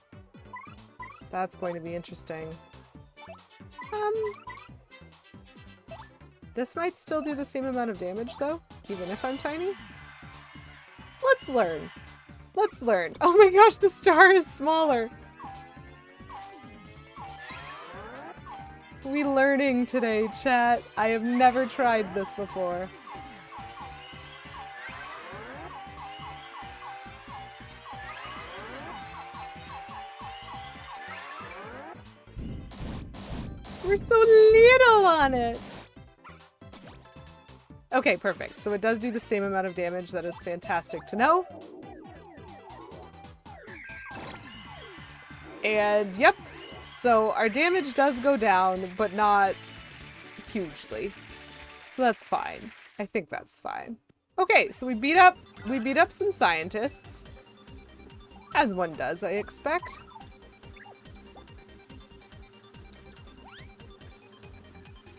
That's going to be interesting. This might still do the same amount of damage though, even if I'm tiny. Let's learn. Let's learn. Oh my gosh, the star is smaller. We learning today, chat. I have never tried this before. We're so little on it. Okay, perfect. So it does do the same amount of damage. That is fantastic to know. And yep. So our damage does go down, but not hugely. So that's fine. I think that's fine. Okay, so we beat up some scientists. As one does, I expect.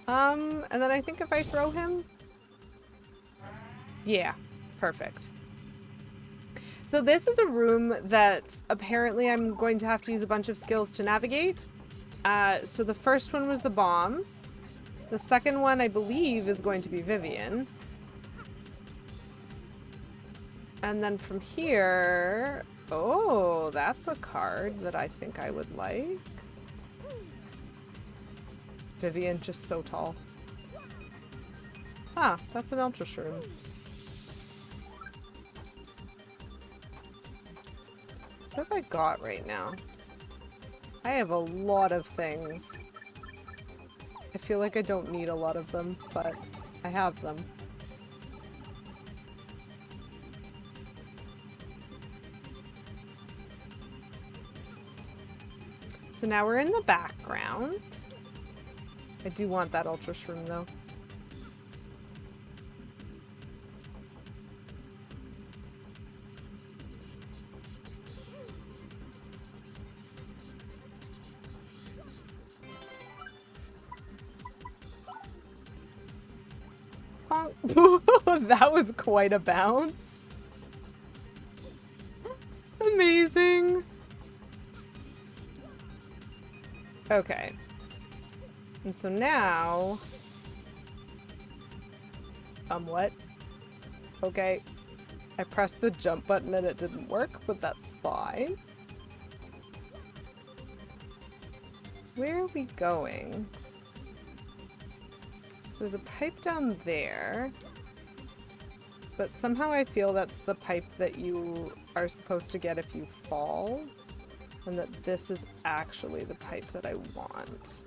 And then I think if I throw him... Yeah, perfect. So this is a room that apparently I'm going to have to use a bunch of skills to navigate. So the first one was the bomb. The second one, I believe, is going to be Vivian. And then from here... Oh, that's a card that I think I would like. Vivian, just so tall. Ah, that's an Ultra Shroom. What have I got right now? I have a lot of things. I feel like I don't need a lot of them, but I have them. So now we're in the background. I do want that Ultra Shroom though. That was quite a bounce. Amazing. Okay. And so now... what? Okay. I pressed the jump button and it didn't work, but that's fine. Where are we going? So there's a pipe down there. But somehow I feel that's the pipe that you are supposed to get if you fall. And that this is actually the pipe that I want.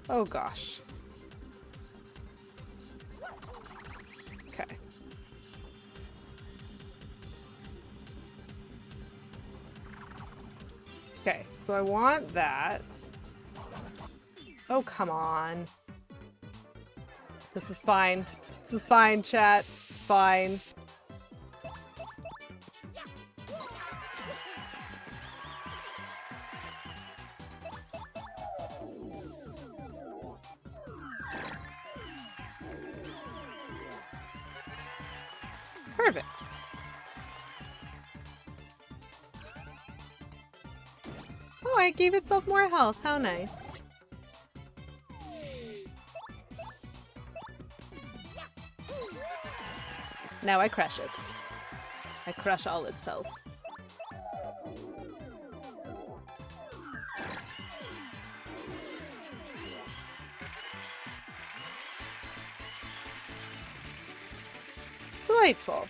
Oh gosh. Okay. Okay, so I want that. Oh, come on. This is fine. This is fine, chat. It's fine. Perfect. Oh, it gave itself more health. How nice. Now I crush it. I crush all its health. Delightful.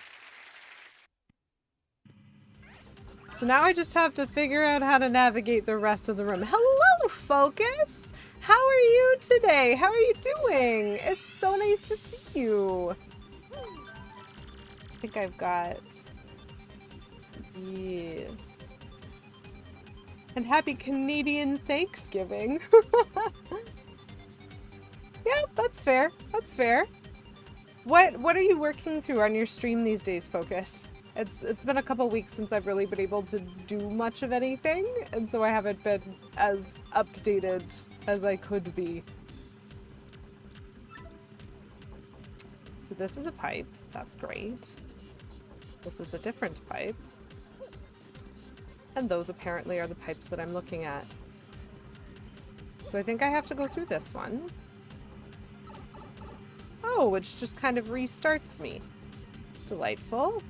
So now I just have to figure out how to navigate the rest of the room. Hello, Focus! How are you today? How are you doing? It's so nice to see you. I think I've got... Yes. And happy Canadian Thanksgiving. Yeah, that's fair. That's fair. What are you working through on your stream these days, Focus? It's been a couple weeks since I've really been able to do much of anything, and so I haven't been as updated as I could be. So this is a pipe. That's great. This is a different pipe. And those apparently are the pipes that I'm looking at. So I think I have to go through this one. Oh, which just kind of restarts me. Delightful.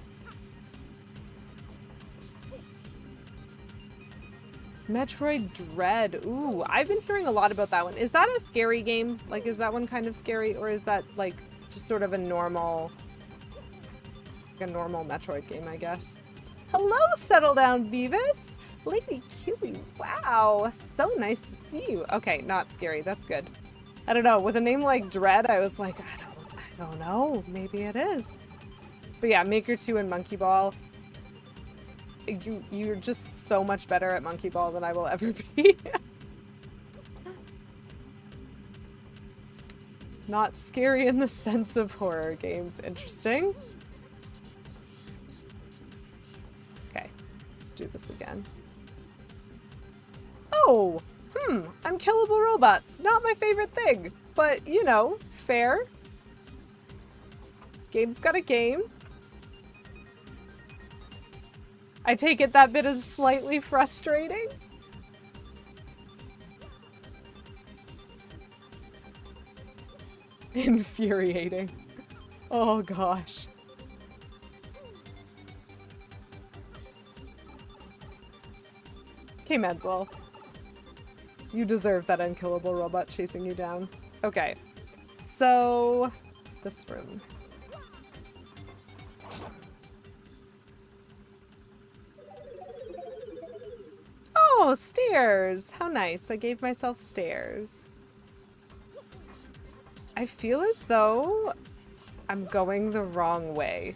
Metroid Dread. Ooh, I've been hearing a lot about that one. Is that a scary game? Like, is that one kind of scary? Or is that, like, just sort of a normal... like a normal Metroid game, I guess? Hello, Settle Down, Beavis! Lady Kiwi, wow! So nice to see you. Okay, not scary. That's good. I don't know. With a name like Dread, I was like, I don't know. Maybe it is. But yeah, Maker 2 and Monkey Ball. You're just so much better at Monkey Ball than I will ever be. Not scary in the sense of horror games. Interesting. Okay, let's do this again. Oh! Unkillable robots. Not my favorite thing. But, you know, fair. Game's got a game. I take it that bit is slightly frustrating. Infuriating. Oh gosh. Okay, Menzel. You deserve that unkillable robot chasing you down. Okay. So, this room. Oh, stairs! How nice. I gave myself stairs. I feel as though I'm going the wrong way.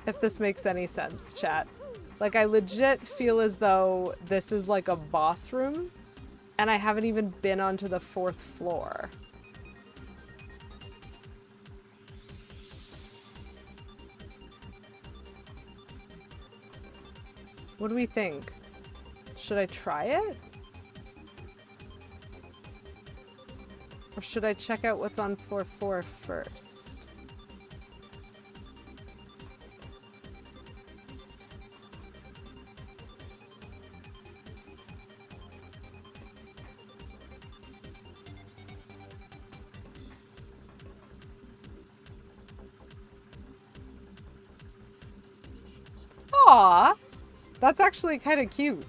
If this makes any sense, chat. Like, I legit feel as though this is like a boss room, and I haven't even been onto the 4th floor. What do we think? Should I try it? Or should I check out what's on floor 4 first? Aww! That's actually kind of cute.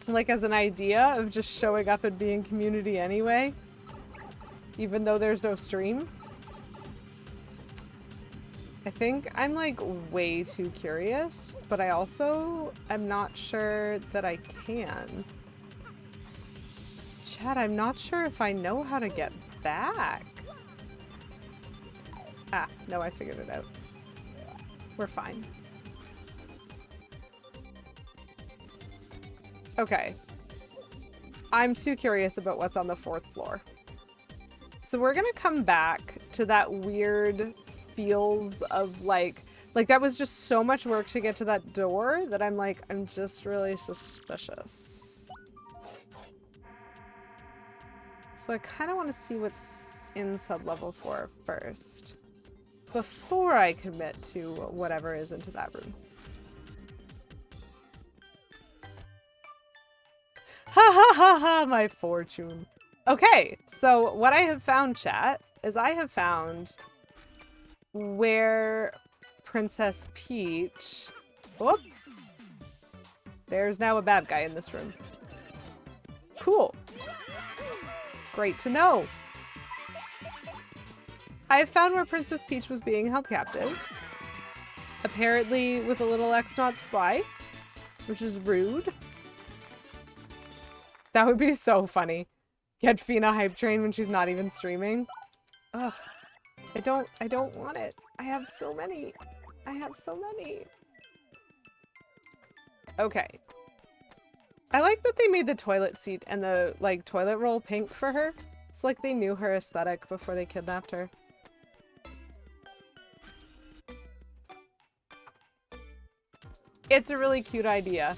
Like, as an idea of just showing up and being community anyway, even though there's no stream. I think I'm, like, way too curious, but I also am not sure that I can. Chad, I'm not sure if I know how to get back. Ah, no, I figured it out. We're fine. Okay. I'm too curious about what's on the 4th floor. So we're gonna come back to that weird feels of like that was just so much work to get to that door that I'm like, I'm just really suspicious. So I kind of want to see what's in sublevel 4 first, before I commit to whatever is into that room. Ha ha ha ha, my fortune. Okay, so what I have found, chat, is I have found where Princess Peach... Whoop! There's now a bad guy in this room. Cool. Great to know. I have found where Princess Peach was being held captive. Apparently with a little X-Not spy, which is rude. That would be so funny. Get Fina hype train when she's not even streaming. Ugh. I don't want it. I have so many. I have so many. Okay. I like that they made the toilet seat and the, like, toilet roll pink for her. It's like they knew her aesthetic before they kidnapped her. It's a really cute idea.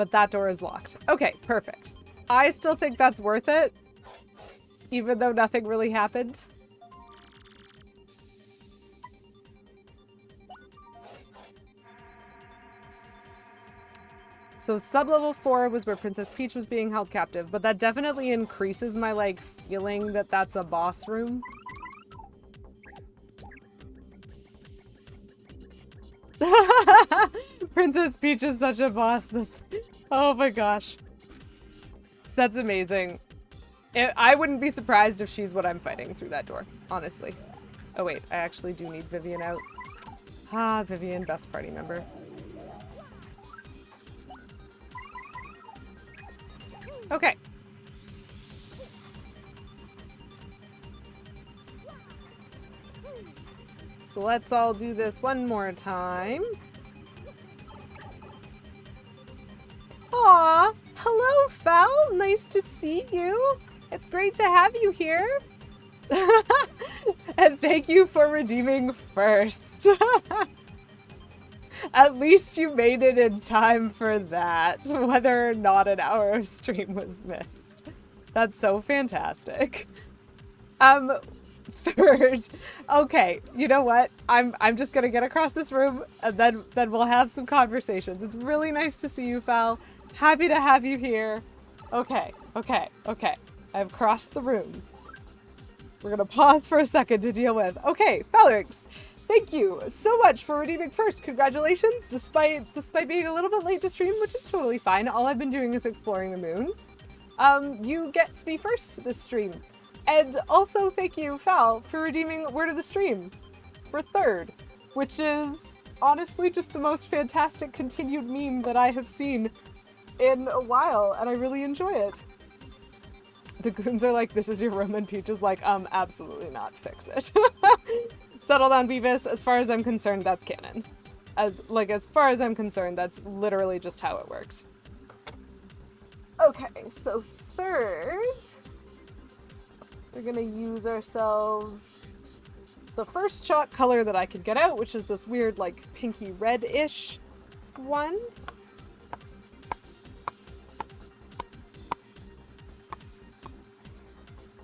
but that door is locked. Okay, perfect. I still think that's worth it, even though nothing really happened. So sub-level 4 was where Princess Peach was being held captive, but that definitely increases my, like, feeling that that's a boss room. Princess Peach is such a boss. Oh my gosh. That's amazing. I wouldn't be surprised if she's what I'm fighting through that door, honestly. Oh wait, I actually do need Vivian out. Ah, Vivian, best party member. Okay. So let's all do this one more time. Aw, hello, Fel. Nice to see you. It's great to have you here. And thank you for redeeming first. At least you made it in time for that, whether or not an hour of stream was missed. That's so fantastic. Third. Okay, you know what? I'm just gonna get across this room and then we'll have some conversations. It's really nice to see you, Fel. Happy to have you here. Okay. I've crossed the room. We're gonna pause for a second to deal with. Okay, Felrix. Thank you so much for redeeming first. Congratulations, despite being a little bit late to stream, which is totally fine. All I've been doing is exploring the moon. You get to be first this stream. And also thank you, Fel, for redeeming Word of the Stream for third, which is honestly just the most fantastic continued meme that I have seen in a while, and I really enjoy it. The goons are like, this is your room, and Peach is like, absolutely not, fix it. Settle down, Beavis. As far as I'm concerned, that's canon. As far as I'm concerned, that's literally just how it worked. Okay, so third, we're gonna use ourselves the first shot color that I could get out, which is this weird, like, pinky red-ish one.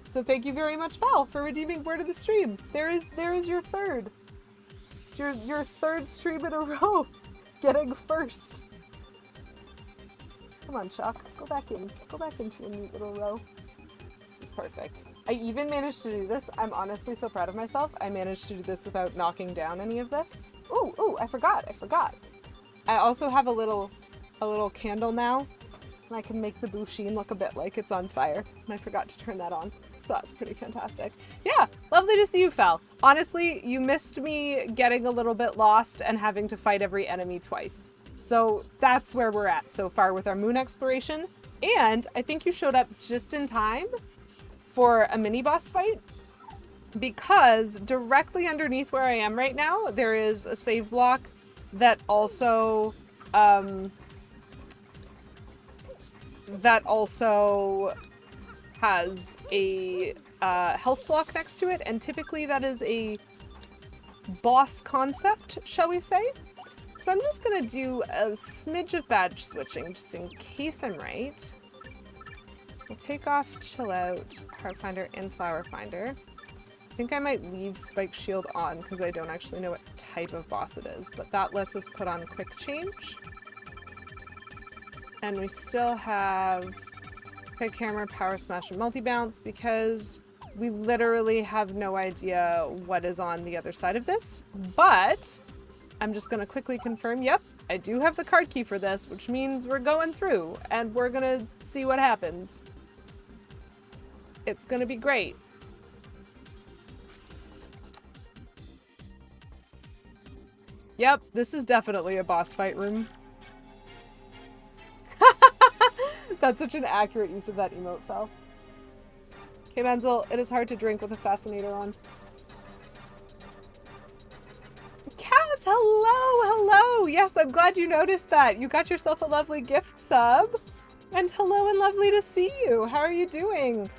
So thank you very much, Val, for redeeming Word of the Stream. There is your third. It's your third stream in a row. Getting first. Come on, Chuck. Go back into your neat little row. This is perfect. I even managed to do this. I'm honestly so proud of myself. I managed to do this without knocking down any of this. Ooh, I forgot. I also have a little candle now. And I can make the Busheen look a bit like it's on fire. And I forgot to turn that on. So that's pretty fantastic. Yeah, lovely to see you, Fel. Honestly, you missed me getting a little bit lost and having to fight every enemy twice. So that's where we're at so far with our moon exploration. And I think you showed up just in time for a mini boss fight, because directly underneath where I am right now, there is a save block that also has a health block next to it, and typically that is a boss concept, shall we say. So I'm just gonna do a smidge of badge switching just in case I'm right. We'll take off Chill Out, Heart Finder, and Flower Finder. I think I might leave Spike Shield on because I don't actually know what type of boss it is, but that lets us put on Quick Change. And we still have Quick Hammer, Power Smash, and Multi-Bounce because we literally have no idea what is on the other side of this. But I'm just going to quickly confirm, yep, I do have the card key for this, which means we're going through and we're going to see what happens. It's going to be great. Yep, this is definitely a boss fight room. That's such an accurate use of that emote, Fel. Okay, Menzel, it is hard to drink with a fascinator on. Cass, hello! Yes, I'm glad you noticed that. You got yourself a lovely gift sub. And hello and lovely to see you. How are you doing?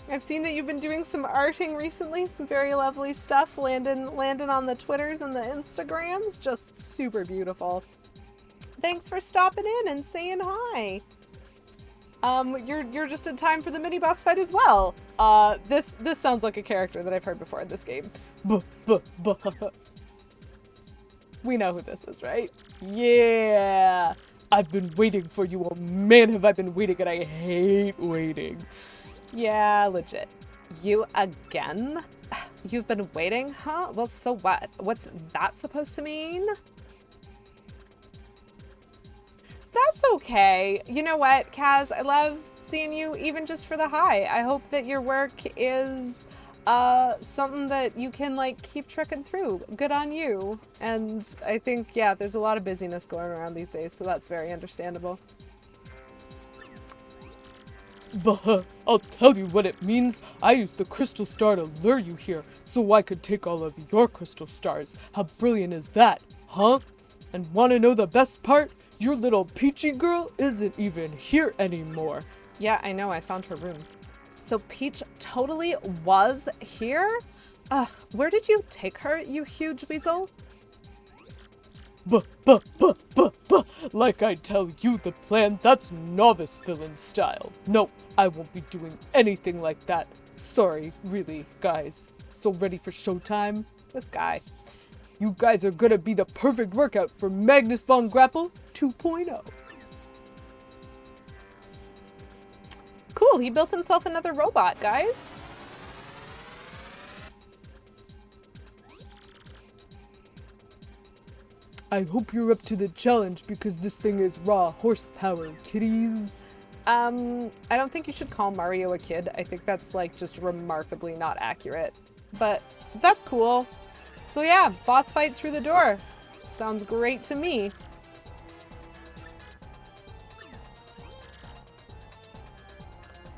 I've seen that you've been doing some arting recently, some very lovely stuff, landing on the Twitters and the Instagrams. Just super beautiful. Thanks for stopping in and saying hi. You're just in time for the mini boss fight as well. This sounds like a character that I've heard before in this game. We know who this is, right? Yeah. I've been waiting for you. Oh man, have I been waiting, and I hate waiting. Yeah, legit. You again? You've been waiting, huh? Well, so what? What's that supposed to mean? That's okay. You know what, Kaz? I love seeing you even just for the hi. I hope that your work is something that you can like keep trekking through. Good on you. And I think, yeah, there's a lot of busyness going around these days, so that's very understandable. Bah, I'll tell you what it means. I used the crystal star to lure you here so I could take all of your crystal stars. How brilliant is that, huh? And wanna know the best part? Your little Peachy girl isn't even here anymore. Yeah, I know, I found her room. So Peach totally was here? Ugh, where did you take her, you huge weasel? Like I tell you the plan, that's novice villain style. No, I won't be doing anything like that. Sorry, really, guys. So ready for showtime? This guy. You guys are gonna be the perfect workout for Magnus von Grapple 2.0. Cool, he built himself another robot, guys. I hope you're up to the challenge because this thing is raw horsepower, kiddies. I don't think you should call Mario a kid. I think that's like just remarkably not accurate, but that's cool. So yeah, boss fight through the door. Sounds great to me.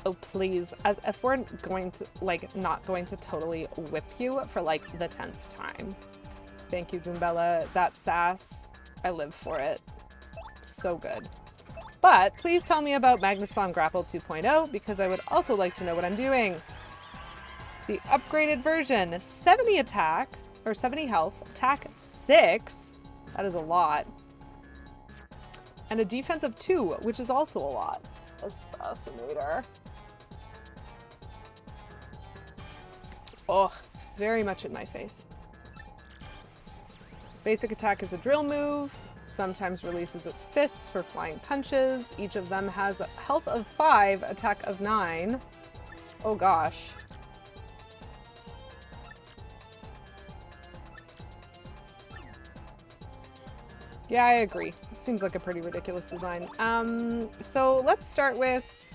Oh, please. As if we're going to, like, not going to totally whip you for, like, the 10th time. Thank you, Goombella. That sass, I live for it. So good. But please tell me about Magnus von Grapple 2.0 because I would also like to know what I'm doing. The upgraded version, 70 attack, or 70 health, attack 6, that is a lot. And a defense of 2, which is also a lot. That's fascinator. Oh, very much in my face. Basic attack is a drill move, sometimes releases its fists for flying punches. Each of them has a health of 5, attack of 9. Oh gosh. Yeah, I agree. It seems like a pretty ridiculous design. So let's start with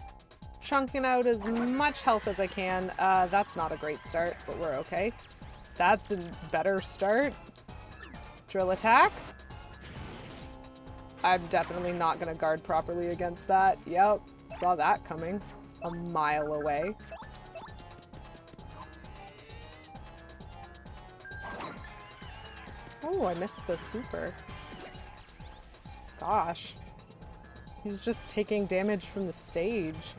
chunking out as much health as I can. That's not a great start, but we're okay. That's a better start. Drill attack. I'm definitely not gonna guard properly against that. Yep, saw that coming a mile away. Oh, I missed the super. Gosh. He's just taking damage from the stage.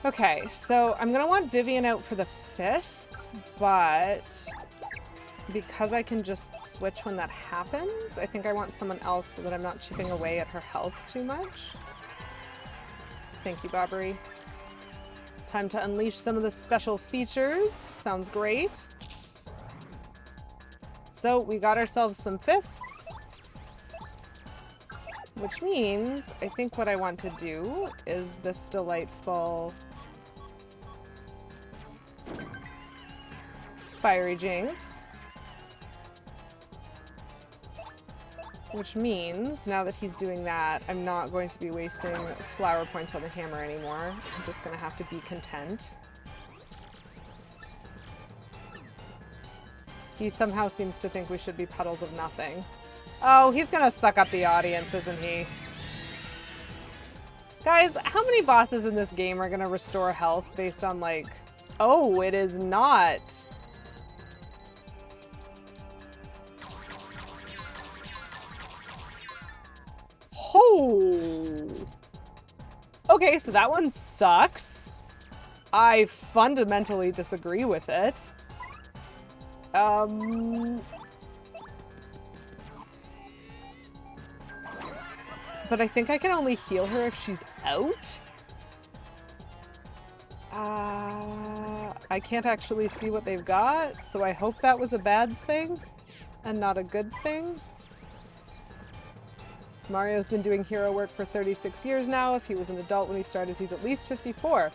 Okay, so I'm gonna want Vivian out for the fists, but because I can just switch when that happens, I think I want someone else so that I'm not chipping away at her health too much. Thank you, Bobbery. Time to unleash some of the special features. Sounds great. So we got ourselves some fists. Which means, I think what I want to do is this delightful Fiery Jinx. Which means, now that he's doing that, I'm not going to be wasting flower points on the hammer anymore. I'm just gonna have to be content. He somehow seems to think we should be puddles of nothing. Oh, he's gonna suck up the audience, isn't he? Guys, how many bosses in this game are gonna restore health based on, like... Oh, it is not. Oh. Okay, so that one sucks. I fundamentally disagree with it. But I think I can only heal her if she's out. I can't actually see what they've got, so I hope that was a bad thing and not a good thing. Mario's been doing hero work for 36 years now. If he was an adult when he started, he's at least 54.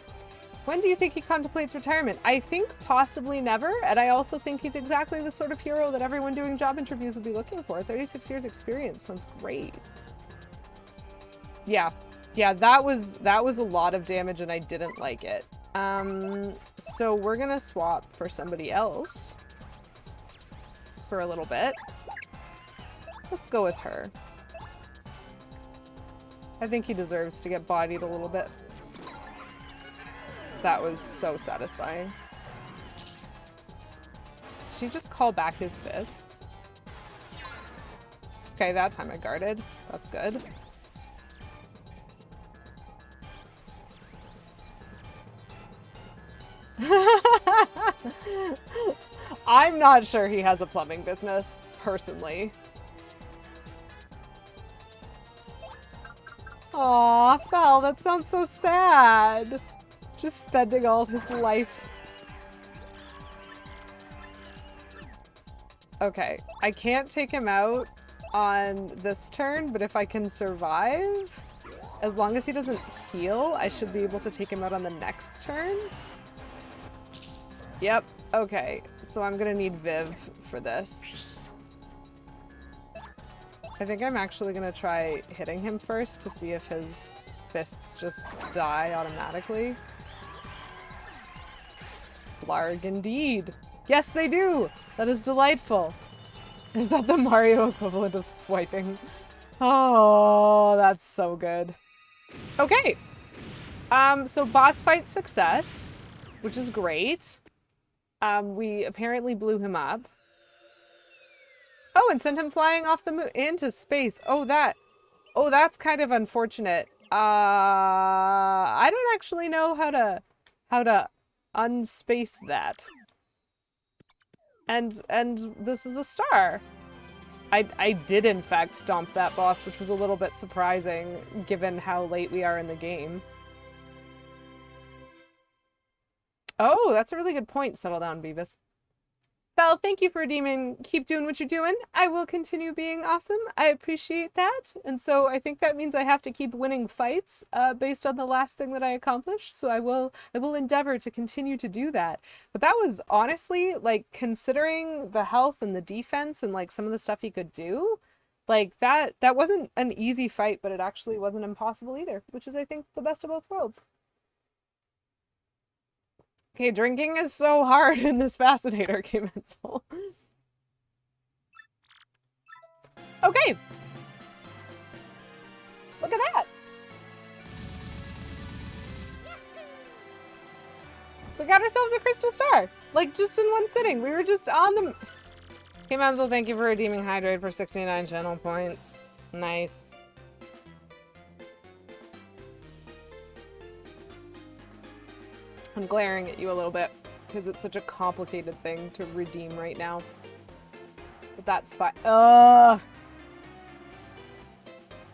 When do you think he contemplates retirement? I think possibly never, and I also think he's exactly the sort of hero that everyone doing job interviews would be looking for. 36 years experience sounds great. Yeah, that was a lot of damage and I didn't like it. So we're gonna swap for somebody else for a little bit. Let's go with her. I think he deserves to get bodied a little bit. That was so satisfying. Did she just call back his fists? Okay, that time I guarded. That's good. I'm not sure he has a plumbing business, personally. Aw, Fel, that sounds so sad. Just spending all his life. Okay, I can't take him out on this turn, but if I can survive, as long as he doesn't heal, I should be able to take him out on the next turn. Yep, okay, so I'm gonna need Viv for this. I think I'm actually gonna try hitting him first to see if his fists just die automatically. Blarg indeed. Yes, they do! That is delightful. Is that the Mario equivalent of swiping? Oh, that's so good. Okay. So boss fight success, which is great. We apparently blew him up. Oh, and sent him flying off the moon into space. Oh, that's kind of unfortunate. I don't actually know how to unspace that. And this is a star. I did in fact stomp that boss, which was a little bit surprising given how late we are in the game. Oh, that's a really good point. Settle down, Beavis. Val, thank you for redeeming. Keep doing what you're doing. I will continue being awesome. I appreciate that. And so I think that means I have to keep winning fights based on the last thing that I accomplished. So I will endeavor to continue to do that. But that was honestly, like, considering the health and the defense and like some of the stuff he could do, like that wasn't an easy fight, but it actually wasn't impossible either, which is, I think, the best of both worlds. Okay, drinking is so hard in this Fascinator game. Okay. Look at that. We got ourselves a crystal star. Like, just in one sitting. We were just on the... Hey, Menzel, thank you for redeeming Hydrate for 69 channel points. Nice. I'm glaring at you a little bit because it's such a complicated thing to redeem right now. But that's fine.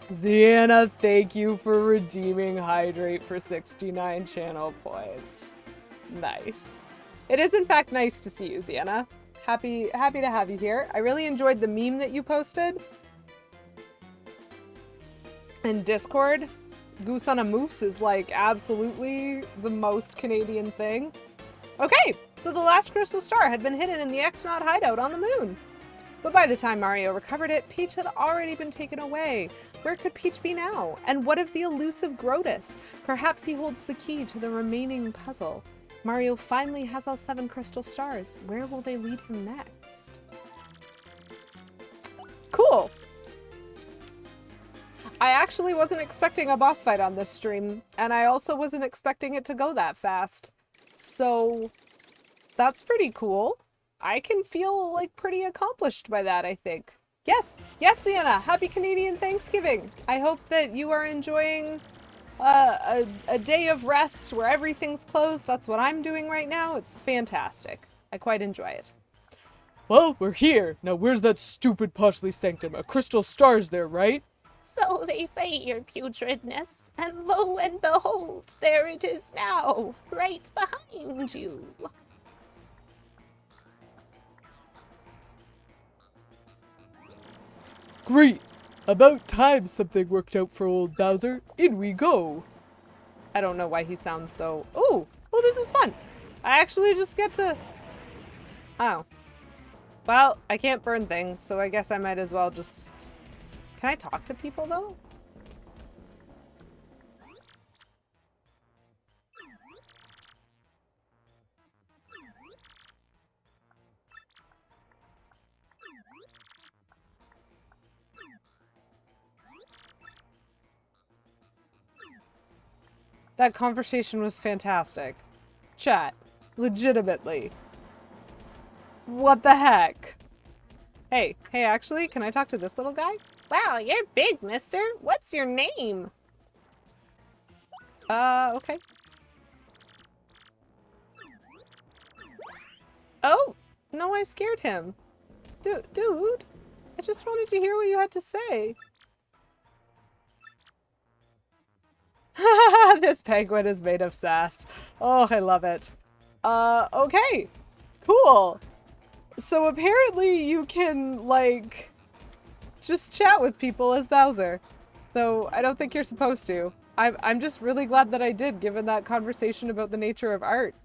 Ziana, thank you for redeeming Hydrate for 69 channel points. Nice. It is in fact nice to see you, Ziana. Happy to have you here. I really enjoyed the meme that you posted in Discord. Goose on a Moose is like absolutely the most Canadian thing. Okay, so the last crystal star had been hidden in the X-Naut hideout on the moon. But by the time Mario recovered it, Peach had already been taken away. Where could Peach be now? And what of the elusive Grotus? Perhaps he holds the key to the remaining puzzle. Mario finally has all 7 crystal stars. Where will they lead him next? Cool. I actually wasn't expecting a boss fight on this stream, and I also wasn't expecting it to go that fast. So that's pretty cool. I can feel like pretty accomplished by that, I think. Yes, yes, Sienna, happy Canadian Thanksgiving. I hope that you are enjoying a day of rest where everything's closed. That's what I'm doing right now. It's fantastic. I quite enjoy it. Well, we're here. Now where's that stupid Poshly Sanctum? A crystal star's there, right? So they say, your putridness, and lo and behold, there it is now, right behind you. Great! About time something worked out for old Bowser. In we go! I don't know why he sounds so... Ooh! Well, this is fun! I actually just get to... Oh. Well, I can't burn things, so I guess I might as well just... Can I talk to people, though? That conversation was fantastic. Chat. Legitimately. What the heck? Hey, actually, can I talk to this little guy? Wow, you're big, mister. What's your name? Okay. Oh, no, I scared him. Dude, I just wanted to hear what you had to say. This penguin is made of sass. Oh, I love it. Okay. Cool. So apparently you can, like, just chat with people as Bowser. Though I don't think you're supposed to. I'm just really glad that I did, given that conversation about the nature of art.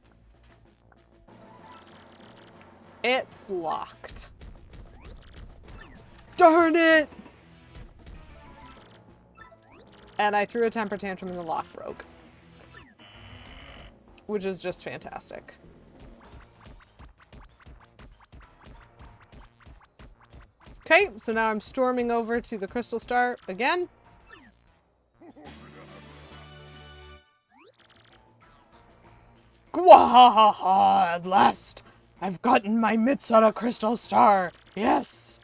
It's locked. Darn it! And I threw a temper tantrum and the lock broke. Which is just fantastic. Okay, so now I'm storming over to the Crystal Star again. Gwahaha! At last! I've gotten my mitts on a Crystal Star! Yes!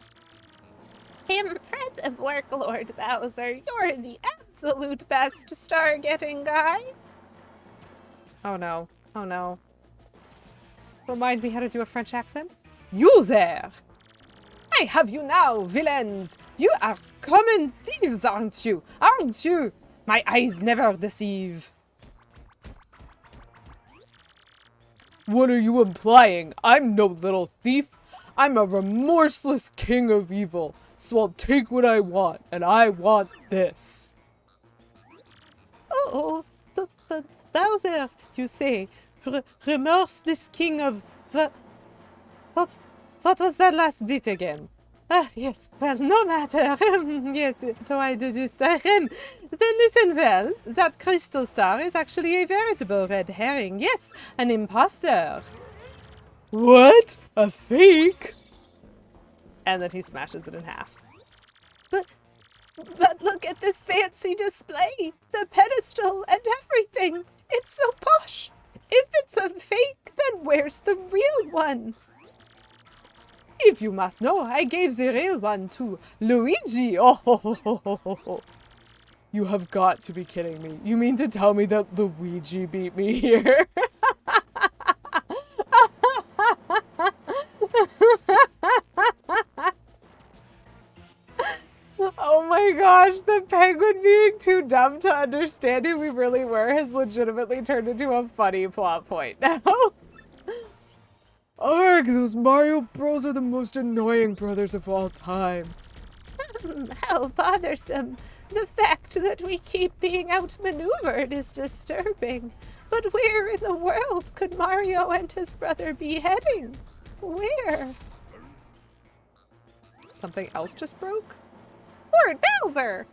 Impressive work, Lord Bowser. You're the absolute best star-getting guy. Oh no. Oh no. Remind me how to do a French accent? You there! I have you now, villains! You are common thieves, aren't you? Aren't you? My eyes never deceive. What are you implying? I'm no little thief. I'm a remorseless king of evil. So I'll take what I want, and I want this. Oh, Bowser, you say, remorseless king of the... What was that last bit again? Ah, yes, well, no matter. Yes, so I deduced. Then listen well, that crystal star is actually a veritable red herring. Yes, an imposter. What? A fake? And then he smashes it in half. But look at this fancy display. The pedestal and everything. It's so posh. If it's a fake, then where's the real one? If you must know, I gave the real one to Luigi. Oh, ho, ho, ho, ho, ho, ho. You have got to be kidding me. You mean to tell me that Luigi beat me here? Oh my gosh, the penguin being too dumb to understand who we really were has legitimately turned into a funny plot point now. Arg, those Mario Bros are the most annoying brothers of all time. How bothersome. The fact that we keep being outmaneuvered is disturbing. But where in the world could Mario and his brother be heading? Where? Something else just broke? Lord Bowser!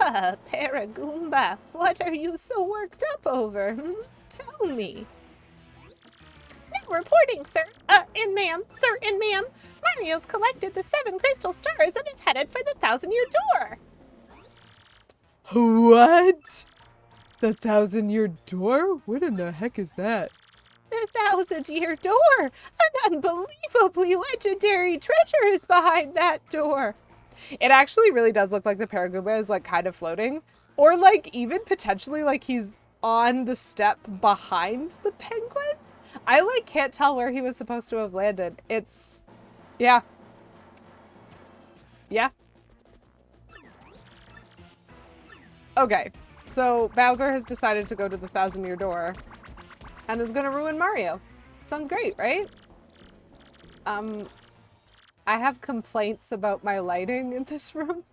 Ah, Paragoomba, what are you so worked up over? Tell me. Now reporting, sir. Sir and ma'am. Mario's collected the 7 crystal stars and is headed for the 1,000-year door. What? The 1,000-year door? What in the heck is that? The 1,000-year door! An unbelievably legendary treasure is behind that door. It actually really does look like the Paragoomba is like kind of floating. Or like even potentially like he's on the step behind the penguin. I like can't tell where he was supposed to have landed. It's, yeah. Yeah. Okay, so Bowser has decided to go to the 1,000-year door and is gonna ruin Mario. Sounds great, right? I have complaints about my lighting in this room.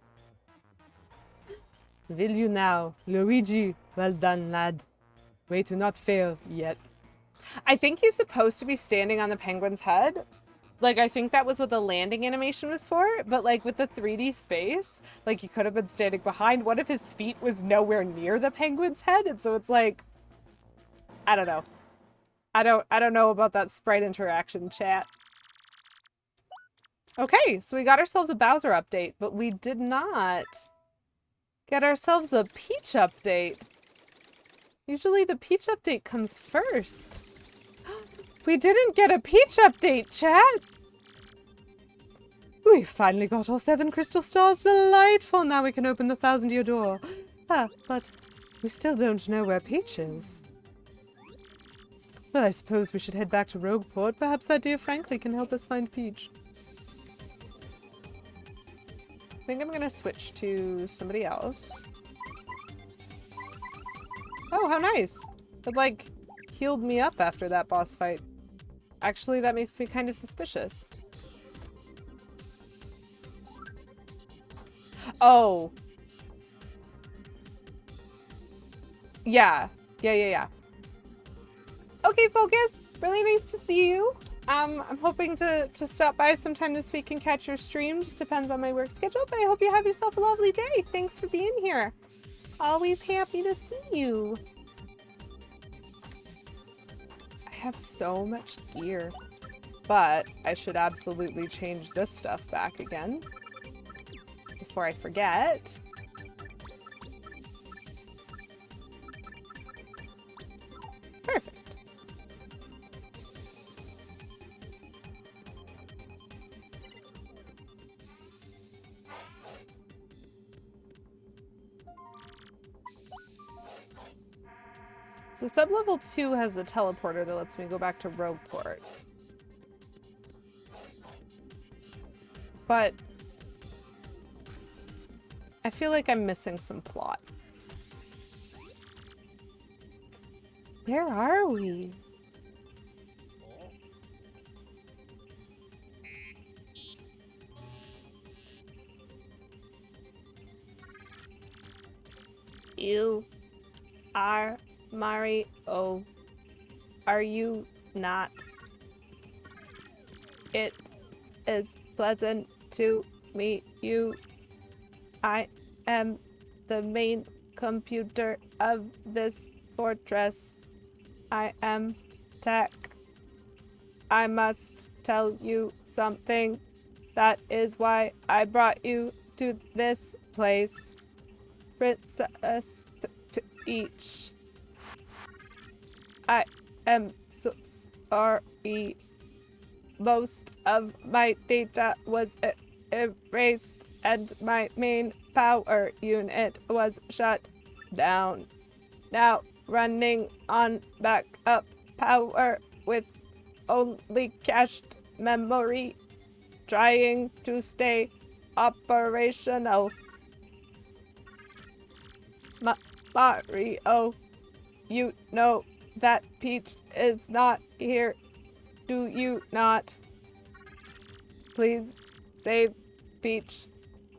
Will you now, Luigi? Well done, lad. Way to not fail yet. I think he's supposed to be standing on the penguin's head. Like, I think that was what the landing animation was for, but like with the 3D space, like he could have been standing behind. One of his feet was nowhere near the penguin's head, and so it's like, I don't know. I don't know about that sprite interaction, chat. Okay, so we got ourselves a Bowser update, but we did not get ourselves a Peach update. Usually the Peach update comes first. We didn't get a Peach update, chat! We finally got all 7 crystal stars. Delightful! Now we can open the 1,000-year door. Ah, but we still don't know where Peach is. Well, I suppose we should head back to Rogueport. Perhaps that dear Frankly can help us find Peach. I think I'm gonna switch to somebody else. Oh, how nice! It, like, healed me up after that boss fight. Actually, that makes me kind of suspicious. Oh. Yeah. Yeah. Okay, Focus. Really nice to see you. I'm hoping to stop by sometime this week and catch your stream. Just depends on my work schedule, but I hope you have yourself a lovely day. Thanks for being here. Always happy to see you. I have so much gear, but I should absolutely change this stuff back again before I forget. Perfect. So sub-level 2 has the teleporter that lets me go back to Rogueport. But I feel like I'm missing some plot. Where are we? You are Mario. Are you not? It is pleasant to meet you. I am the main computer of this fortress. I am Tech. I must tell you something. That is why I brought you to this place. Princess Peach. I am so sorry. Most of my data was erased and my main power unit was shut down. Now running on backup power with only cached memory. Trying to stay operational. Mario, you know that Peach is not here, do you not? Please save Peach.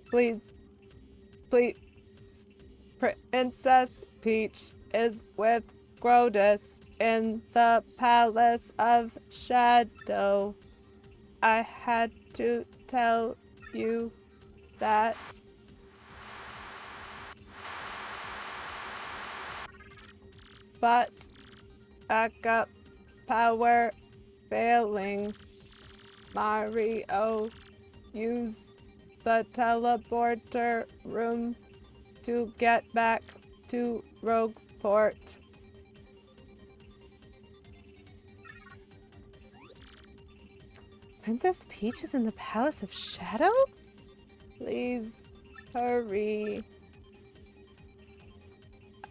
Please. Please. Princess Peach is with Grodus in the Palace of Shadow. I had to tell you that. But backup power failing. Mario, use the teleporter room to get back to Rogueport. Princess Peach is in the Palace of Shadow? Please hurry.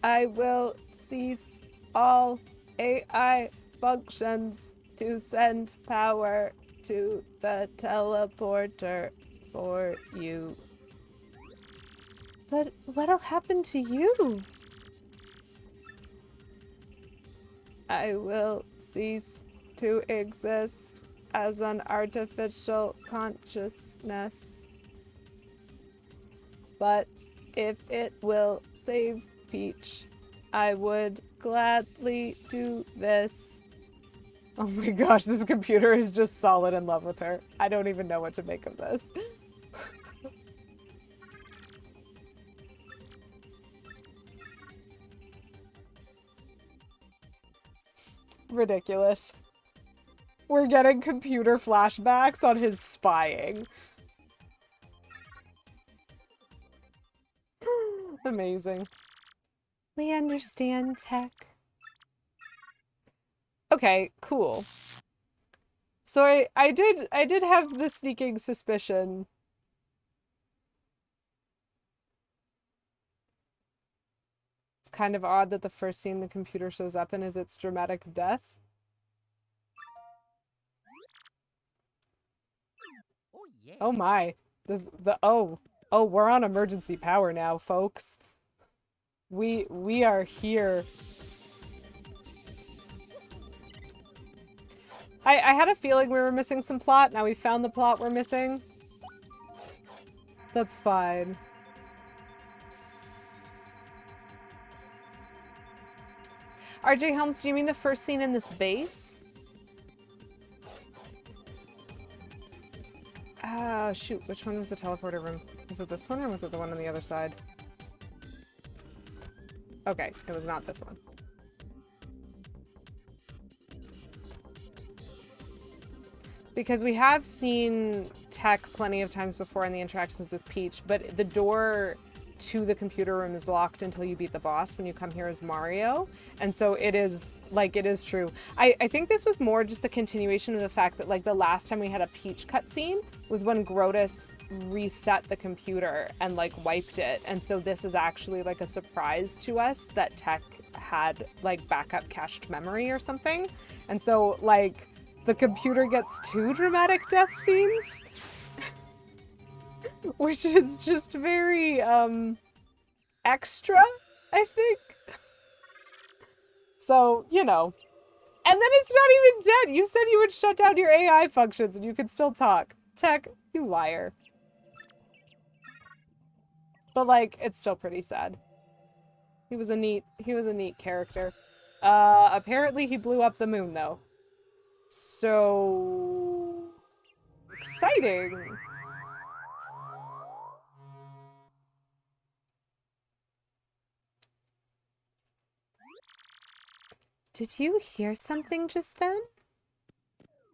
I will cease all AI functions to send power to the teleporter for you. But what'll happen to you? I will cease to exist as an artificial consciousness. But if it will save Peach, I would gladly do this. Oh my gosh, this computer is just solid in love with her. I don't even know what to make of this. Ridiculous. We're getting computer flashbacks on his spying. Amazing. We understand tech. Okay, cool. So I did have the sneaking suspicion. It's kind of odd that the first scene the computer shows up in is its dramatic death. Oh yeah. Oh my. Oh, we're on emergency power now, folks. We are here. I had a feeling we were missing some plot. Now we found the plot we're missing. That's fine. RJ Helms, do you mean the first scene in this base? Oh, shoot. Which one was the teleporter room? Was it this one or was it the one on the other side? Okay, it was not this one. Because we have seen Tech plenty of times before in the interactions with Peach, but the door to the computer room is locked until you beat the boss when you come here as Mario. And so it is, like, it is true. I think this was more just the continuation of the fact that, like, the last time we had a Peach cutscene was when Grotus reset the computer and, like, wiped it. And so this is actually, like, a surprise to us that Tech had, like, backup cached memory or something. And so, like, the computer gets 2 dramatic death scenes. Which is just very, extra, I think. So, you know. And then it's not even dead. You said you would shut down your AI functions and you could still talk. Tech, you liar. But, like, it's still pretty sad. He was a neat character. Apparently he blew up the moon, though. So... exciting. Did you hear something just then?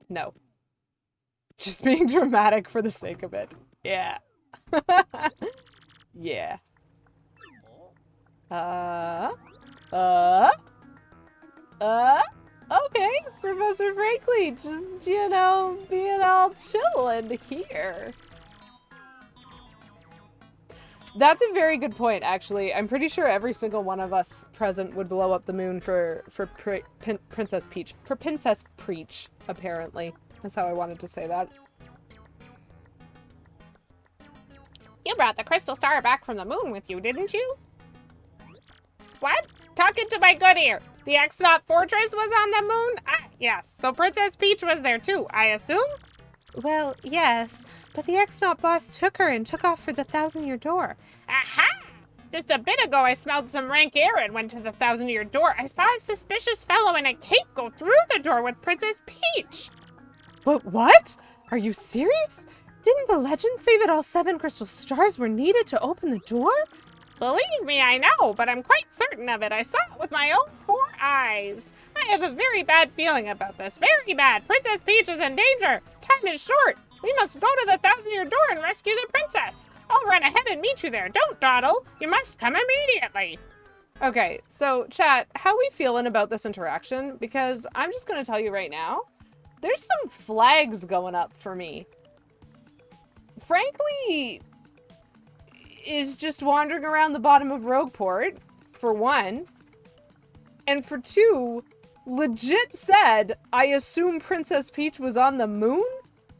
No. Just being dramatic for the sake of it. Yeah. Yeah. Okay. Professor Brinkley, just, you know, being all chill in here. That's a very good point, actually. I'm pretty sure every single one of us present would blow up the moon for Princess Peach. For Princess Preach, apparently. That's how I wanted to say that. You brought the crystal star back from the moon with you, didn't you? What? Talking to my good ear. The X-Naut Fortress was on the moon? Ah, yes. So Princess Peach was there too, I assume? Well, yes, but the X-Naut boss took her and took off for the Thousand-Year Door. Aha! Just a bit ago I smelled some rank air and went to the Thousand-Year Door. I saw a suspicious fellow in a cape go through the door with Princess Peach. What? Are you serious? Didn't the legend say that all 7 crystal stars were needed to open the door? Believe me, I know, but I'm quite certain of it. I saw it with my own 4 eyes. I have a very bad feeling about this. Very bad. Princess Peach is in danger. Time is short. We must go to the Thousand-Year Door and rescue the princess. I'll run ahead and meet you there. Don't dawdle. You must come immediately. Okay, so chat, how we feeling about this interaction? Because I'm just going to tell you right now, there's some flags going up for me. Frankly, is just wandering around the bottom of Rogueport, for one. And for 2, legit said, I assume Princess Peach was on the moon?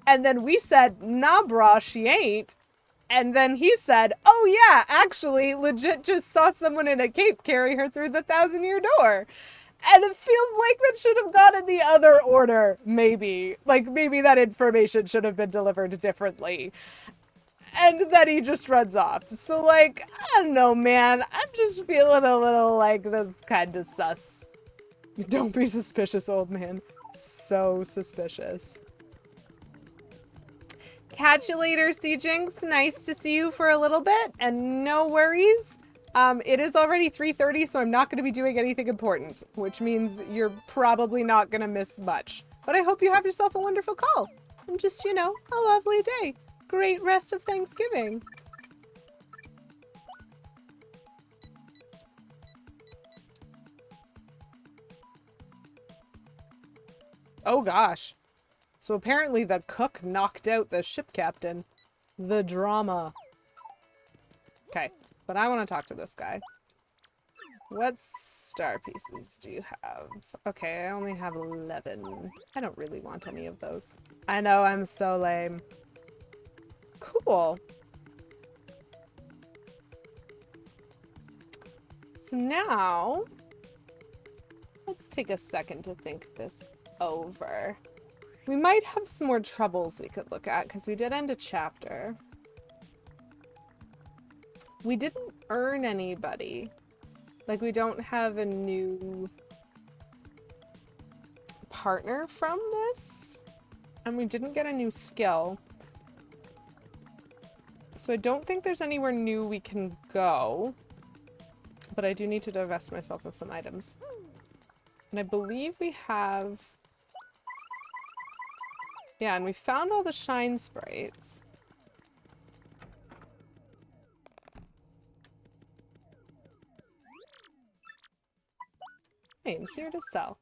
And then we said, nah, brah, she ain't. And then he said, oh yeah, actually, legit just saw someone in a cape carry her through the 1,000-year door. And it feels like that should have gone in the other order, maybe. Like, maybe that information should have been delivered differently. And then he just runs off. So, like, I don't know, man. I'm just feeling a little like this kind of sus. Don't be suspicious, old man. So suspicious. Catch you later, C Jinx. Nice to see you for a little bit, and no worries. It is already 3:30, so I'm not going to be doing anything important, which means you're probably not going to miss much. But I hope you have yourself a wonderful call, and just, you know, a lovely day. Great rest of Thanksgiving. Oh gosh. So apparently the cook knocked out the ship captain. The drama. Okay, but I want to talk to this guy. What star pieces do you have? Okay, I only have 11. I don't really want any of those. I know, I'm so lame. Cool. So now, let's take a second to think this over. We might have some more troubles we could look at, because we did end a chapter. We didn't earn anybody. Like, we don't have a new partner from this. And we didn't get a new skill. So I don't think there's anywhere new we can go. But I do need to divest myself of some items. And I believe we have... Yeah, and we found all the shine sprites. I am here to sell.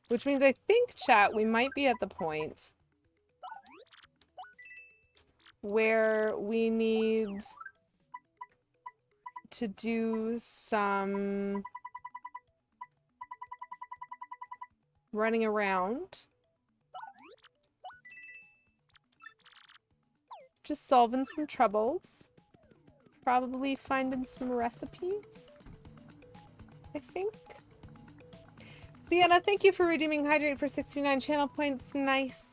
Which means I think, chat, we might be at the point where we need to do some running around. Just solving some troubles. Probably finding some recipes, I think. Sienna, thank you for redeeming Hydrate for 69 channel points. Nice.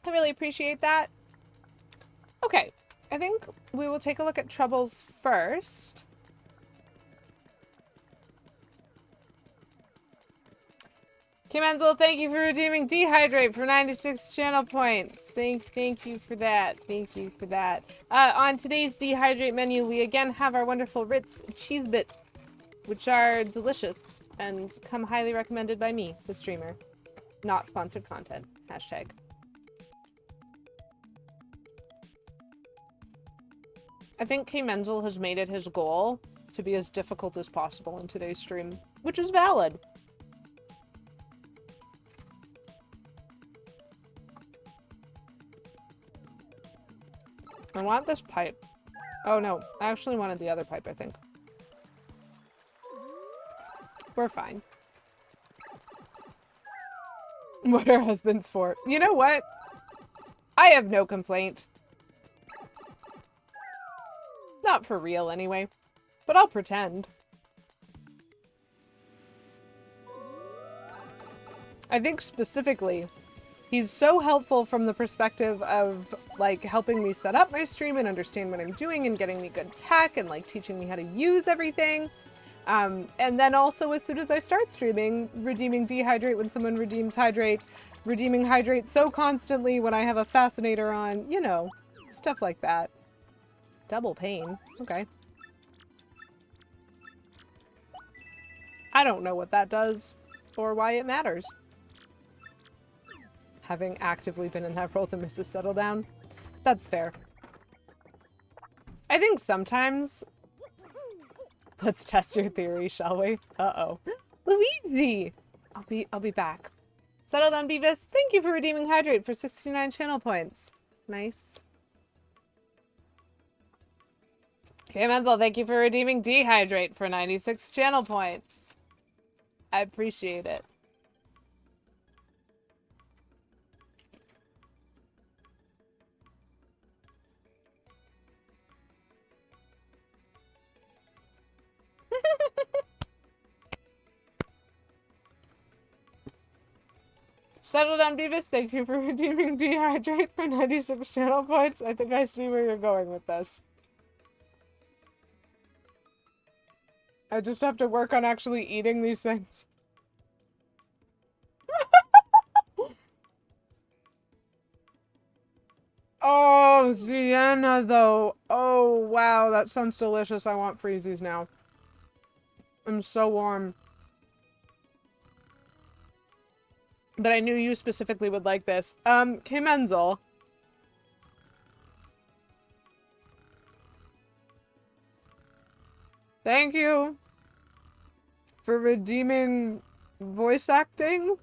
I really appreciate that. Okay, I think we will take a look at troubles first. Kim Enzel, thank you for redeeming Dehydrate for 96 channel points. Thank you for that. Thank you for that. On today's Dehydrate menu, we again have our wonderful Ritz cheese bits, which are delicious and come highly recommended by me, the streamer. Not sponsored content. Hashtag. I think K. Menzel has made it his goal to be as difficult as possible in today's stream, which is valid. I want this pipe. Oh no, I actually wanted the other pipe, I think. We're fine. What are husbands for? You know what? I have no complaint. Not for real, anyway. But I'll pretend. I think specifically, he's so helpful from the perspective of, like, helping me set up my stream and understand what I'm doing and getting me good tech and, like, teaching me how to use everything. And then also, as soon as I start streaming, redeeming Dehydrate when someone redeems Hydrate, redeeming Hydrate so constantly when I have a Fascinator on, you know, stuff like that. Double pain. Okay. I don't know what that does or why it matters. Having actively been in that role to Mrs. Settle Down. That's fair. I think sometimes... Let's test your theory, shall we? Uh-oh. Luigi! I'll be back. Settle Down, Beavis. Thank you for redeeming Hydrate for 69 channel points. Nice. Okay, Menzel, thank you for redeeming Dehydrate for 96 channel points. I appreciate it. Settle down, Beavis. Thank you for redeeming Dehydrate for 96 channel points. I think I see where you're going with this. I just have to work on actually eating these things. Oh, Sienna, though. Oh, wow. That sounds delicious. I want freezies now. I'm so warm. But I knew you specifically would like this. Kim Enzel. Thank you for redeeming voice acting.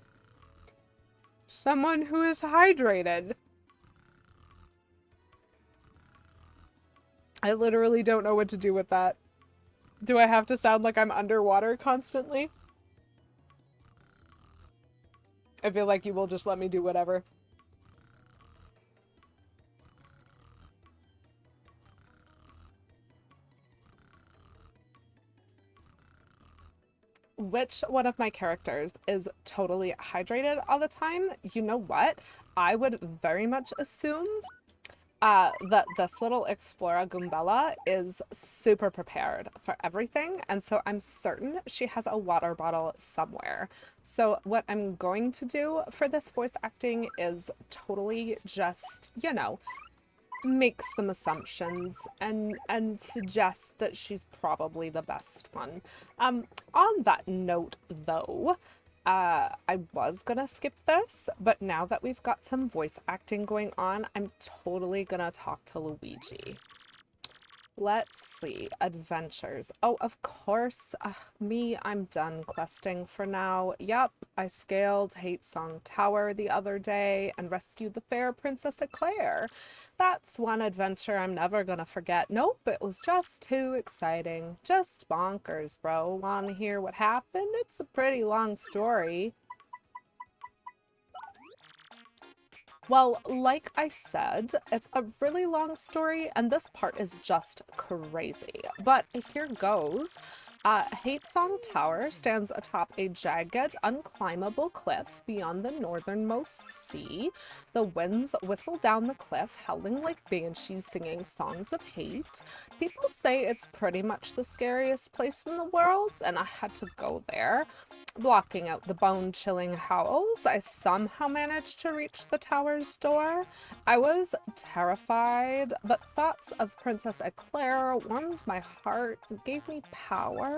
Someone who is hydrated. I literally don't know what to do with that. Do I have to sound like I'm underwater constantly? I feel like you will just let me do whatever. Which one of my characters is totally hydrated all the time? You know what? I would very much assume that this little Explorer Goombella is super prepared for everything, and so I'm certain she has a water bottle somewhere. So what I'm going to do for this voice acting is totally just, you know, make some assumptions and suggest that she's probably the best one. On that note, though, I was gonna skip this, but now that we've got some voice acting going on, I'm totally gonna talk to Luigi. Let's see. Adventures. Oh, of course. Me, I'm done questing for now. Yep, I scaled Hate Song Tower the other day and rescued the fair Princess Eclair. That's one adventure I'm never gonna forget. Nope, it was just too exciting. Just bonkers, bro. Wanna hear what happened? It's a pretty long story. Well, like I said, it's a really long story, and this part is just crazy. But here goes. Hate Song Tower stands atop a jagged, unclimbable cliff beyond the northernmost sea. The winds whistle down the cliff, howling like banshees singing songs of hate. People say it's pretty much the scariest place in the world, and I had to go there. Blocking out the bone-chilling howls, I somehow managed to reach the tower's door. I was terrified, but thoughts of Princess Eclair warmed my heart and gave me power.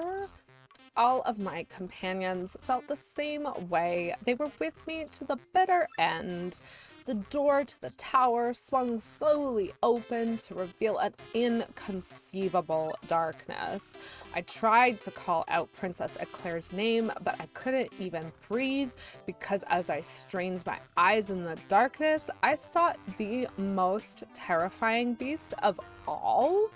All of my companions felt the same way. They were with me to the bitter end. The door to the tower swung slowly open to reveal an inconceivable darkness. I tried to call out Princess Eclair's name, but I couldn't even breathe because as I strained my eyes in the darkness, I saw the most terrifying beast of all.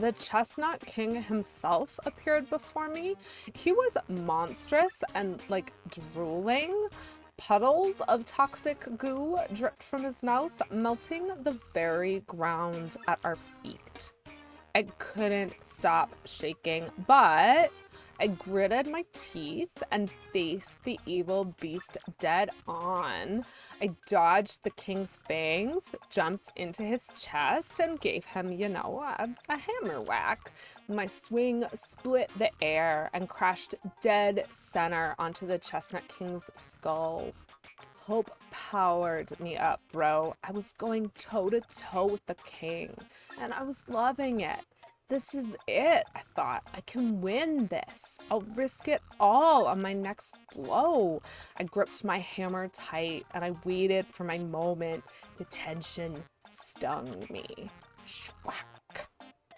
The Chestnut King himself appeared before me. He was monstrous and like drooling. Puddles of toxic goo dripped from his mouth, melting the very ground at our feet. I couldn't stop shaking, but I gritted my teeth and faced the evil beast dead on. I dodged the king's fangs, jumped into his chest, and gave him, you know, a hammer whack. My swing split the air and crashed dead center onto the Chestnut King's skull. Hope powered me up, bro. I was going toe to toe with the king, and I was loving it. This is it, I thought. I can win this. I'll risk it all on my next blow. I gripped my hammer tight and I waited for my moment. The tension stung me. Schwack.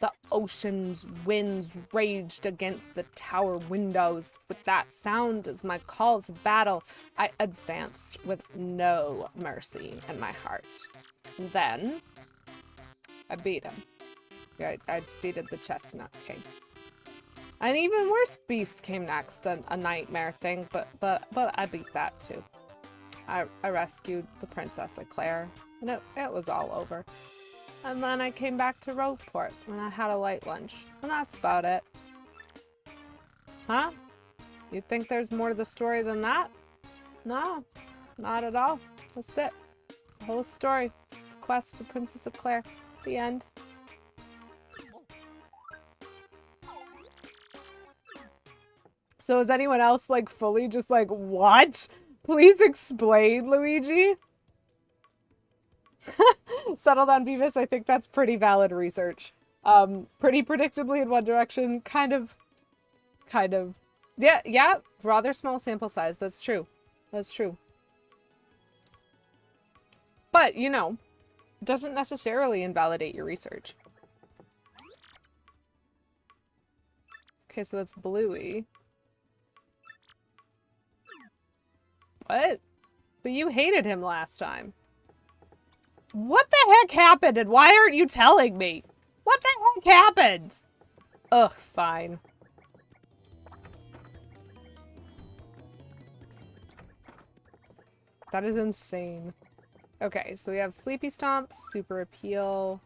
The ocean's winds raged against the tower windows. With that sound as my call to battle, I advanced with no mercy in my heart. Then, I beat him. Yeah, I defeated the chestnut king. An even worse beast came next, a nightmare thing, but I beat that too. I rescued the Princess Eclair, and it was all over. And then I came back to Rogueport, and I had a light lunch, and that's about it. Huh? You think there's more to the story than that? No, not at all. That's it. The whole story. The quest for Princess Eclair. The end. So is anyone else like fully just like, what? Please explain, Luigi? Settled on Beavis, I think that's pretty valid research. Pretty predictably in one direction, kind of. Yeah, rather small sample size, that's true. That's true. But, you know, doesn't necessarily invalidate your research. Okay, so that's Bluey. What? But you hated him last time. What the heck happened and why aren't you telling me? What the heck happened? Ugh, fine. That is insane. Okay, so we have Sleepy Stomp, Super Appeal.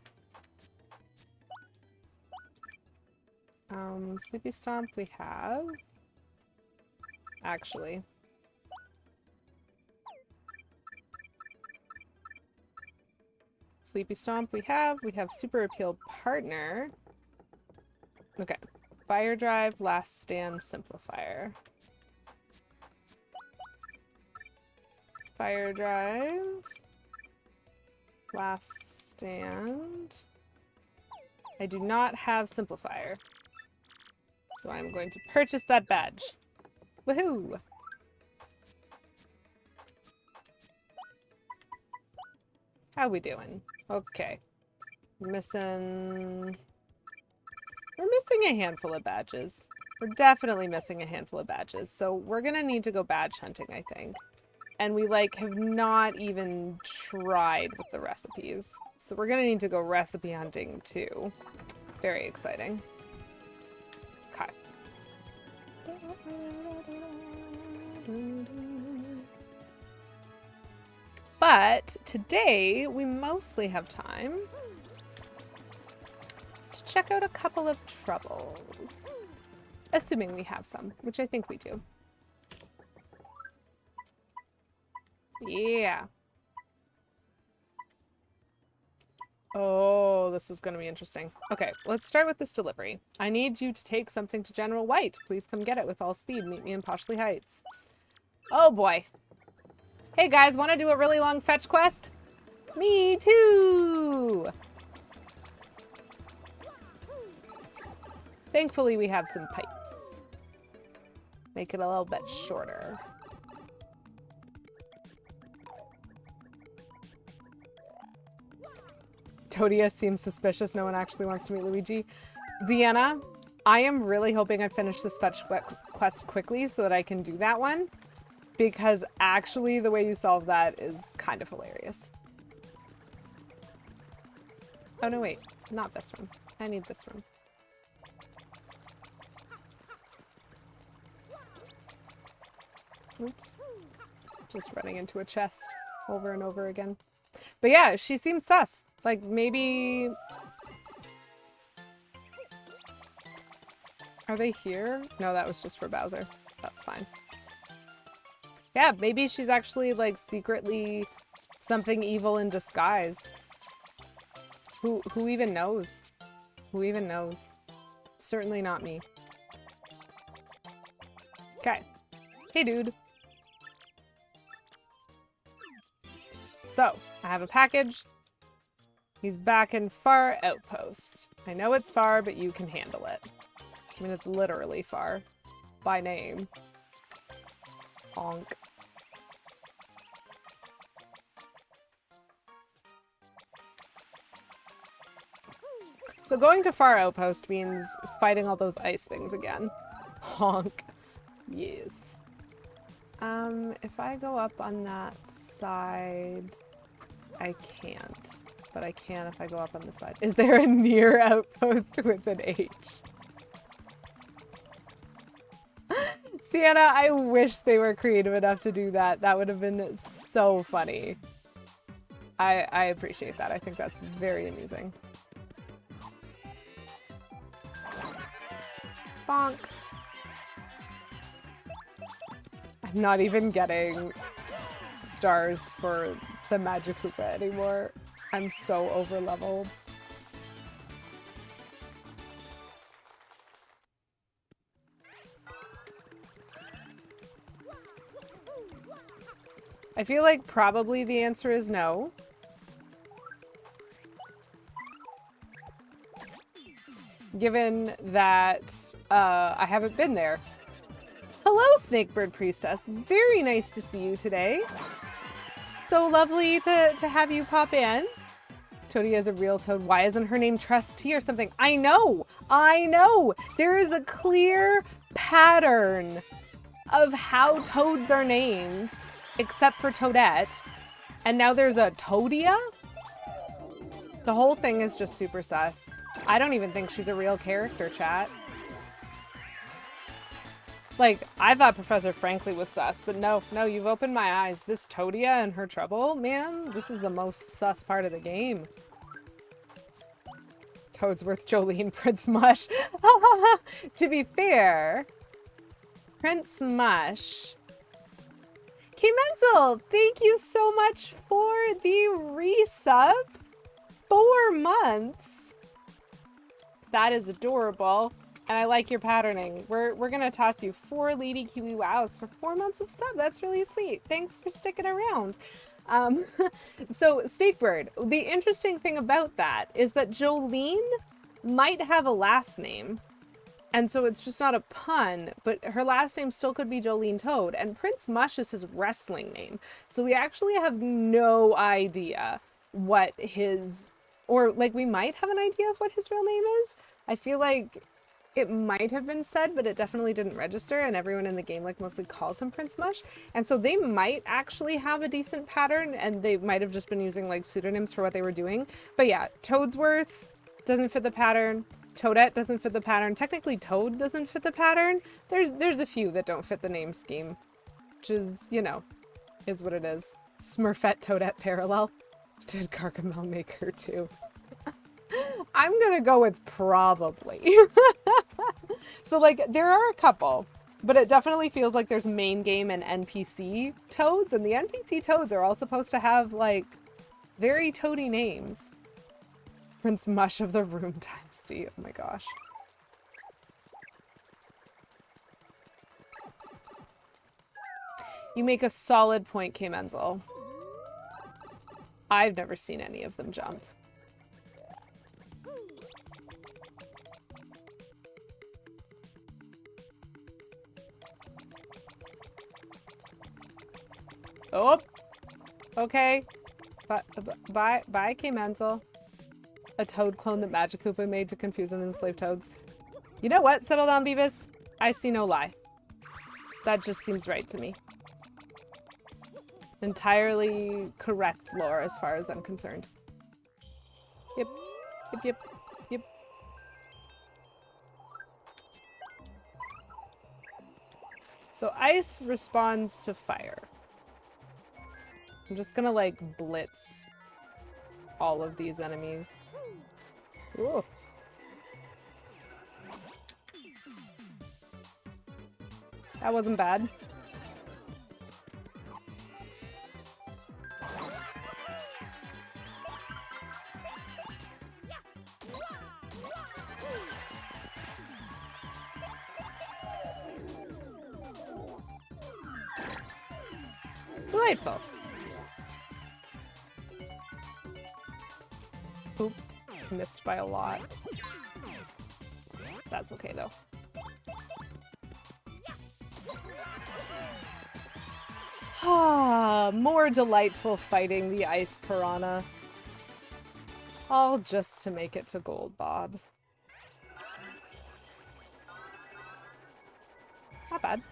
Sleepy Stomp we have. Actually. Sleepy Stomp we have Super Appeal Partner. Okay. Fire Drive, Last Stand, Simplifier. Fire Drive. Last Stand. I do not have Simplifier. So I'm going to purchase that badge. Woohoo! How we doing? Okay. We're missing a handful of badges. We're definitely missing a handful of badges. So we're gonna need to go badge hunting, I think. And we like have not even tried with the recipes. So we're gonna need to go recipe hunting too. Very exciting. Okay. But today we mostly have time to check out a couple of troubles. Assuming we have some, which I think we do. Yeah. Oh, this is going to be interesting. Okay, let's start with this delivery. I need you to take something to General White. Please come get it with all speed. Meet me in Poshley Heights. Oh boy. Hey guys, want to do a really long fetch quest? Me too! Thankfully we have some pipes. Make it a little bit shorter. Todia seems suspicious. No one actually wants to meet Luigi. Zienna, I am really hoping I finish this fetch quest quickly so that I can do that one. Because actually the way you solve that is kind of hilarious. Oh no, wait. Not this one. I need this one. Oops. Just running into a chest over and over again. But yeah, she seems sus. Like, maybe... Are they here? No, that was just for Bowser. That's fine. Yeah, maybe she's actually, like, secretly something evil in disguise. Who even knows? Who even knows? Certainly not me. Okay. Hey, dude. So, I have a package. He's back in Far Outpost. I know it's far, but you can handle it. I mean, it's literally far. By name. Honk. So going to Far Outpost means fighting all those ice things again. Honk. Yes. If I go up on that side, I can't. but I can if I go up on the side. Is there a near outpost with an H? Sienna, I wish they were creative enough to do that. That would have been so funny. I appreciate that. I think that's very amusing. Bonk. I'm not even getting stars for the Magic Koopa anymore. I'm so over-leveled. I feel like probably the answer is no. Given that I haven't been there. Hello, Snakebird Priestess. Very nice to see you today. So lovely to have you pop in. Toadie is a real toad. Why isn't her name Trustee or something? I know! I know! There is a clear pattern of how toads are named, except for Toadette. And now there's a Toadia? The whole thing is just super sus. I don't even think she's a real character, chat. Like, I thought Professor Frankly was sus, but no, you've opened my eyes. This Toadia and her trouble, man, this is the most sus part of the game. Toadsworth, Jolene, Prince Mush. To be fair, Prince Mush. K Menzel, thank you so much for the resub. 4 months. That is adorable. And I like your patterning. We're gonna toss you 4 Lady Kiwi Wows for 4 months of sub. That's really sweet. Thanks for sticking around. So Snakebird, the interesting thing about that is that Jolene might have a last name. And so it's just not a pun, but her last name still could be Jolene Toad. And Prince Mush is his wrestling name. So we actually have no idea what his, or like we might have an idea of what his real name is. I feel like it might have been said, but it definitely didn't register, and everyone in the game like mostly calls him Prince Mush. And so they might actually have a decent pattern, and they might have just been using like pseudonyms for what they were doing. But yeah, Toadsworth doesn't fit the pattern. Toadette doesn't fit the pattern. Technically Toad doesn't fit the pattern. There's a few that don't fit the name scheme, which is, you know, is what it is. Smurfette Toadette parallel. Did Gargamel make her too? I'm gonna go with probably. So like there are a couple, but it definitely feels like there's main game and NPC toads, and the NPC toads are all supposed to have like very toady names. Prince Mush of the Room Dynasty. Oh my gosh. You make a solid point, K Menzel. I've never seen any of them jump. Oh, okay. Bye, K Menzel. A toad clone that Magic Koopa made to confuse and enslave toads. You know what? Settle down, Beavis. I see no lie. That just seems right to me. Entirely correct lore as far as I'm concerned. Yep. Yep. So ice responds to fire. I'm just gonna like blitz all of these enemies. Ooh. That wasn't bad. Delightful. Oops, missed by a lot. That's okay though. Ah, more delightful fighting the ice piranha. All just to make it to Gold Bob. Not bad.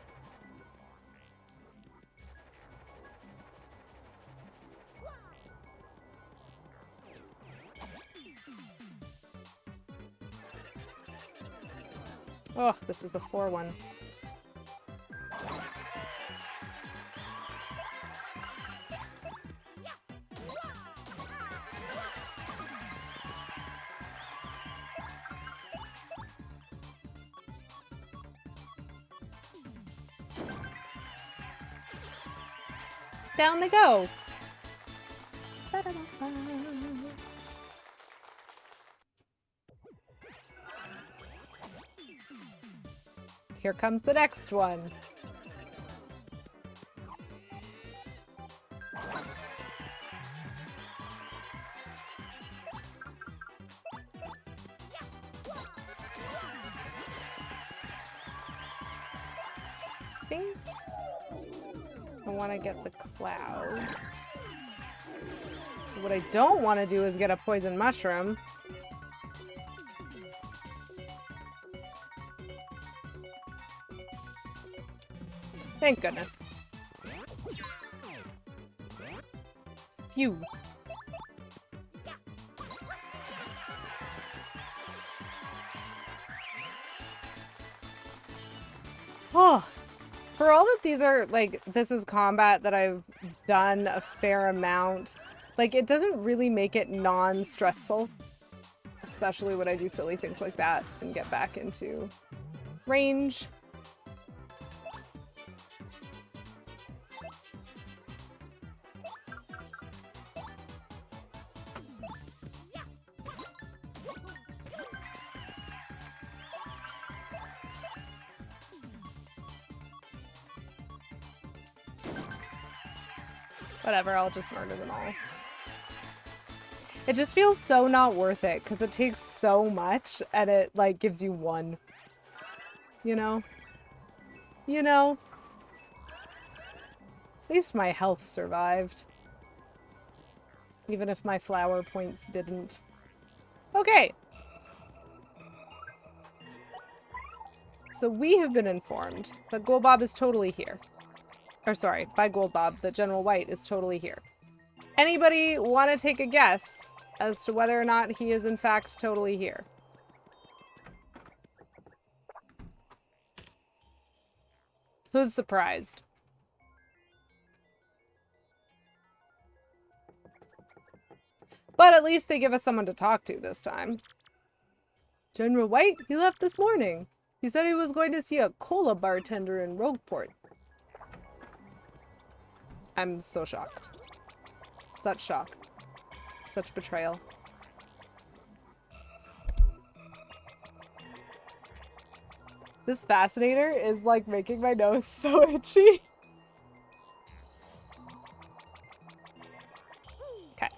Oh, this is the 4 one. Down they go. Here comes the next one. I want to get the cloud. What I don't want to do is get a poison mushroom. Thank goodness. Phew. Oh. For all that these are, like, this is combat that I've done a fair amount, like, it doesn't really make it non-stressful. Especially when I do silly things like that and get back into range. Whatever, I'll just murder them all. It just feels so not worth it, because it takes so much, and it, like, gives you one. You know? You know? At least my health survived. Even if my flower points didn't. Okay! So we have been informed that Goldbob is totally here. Or sorry, by Goldbob, that General White is totally here. Anybody want to take a guess as to whether or not he is in fact totally here? Who's surprised? But at least they give us someone to talk to this time. General White, he left this morning. He said he was going to see a cola bartender in Rogueport. I'm so shocked. Such shock. Such betrayal. This fascinator is like making my nose so itchy. Okay.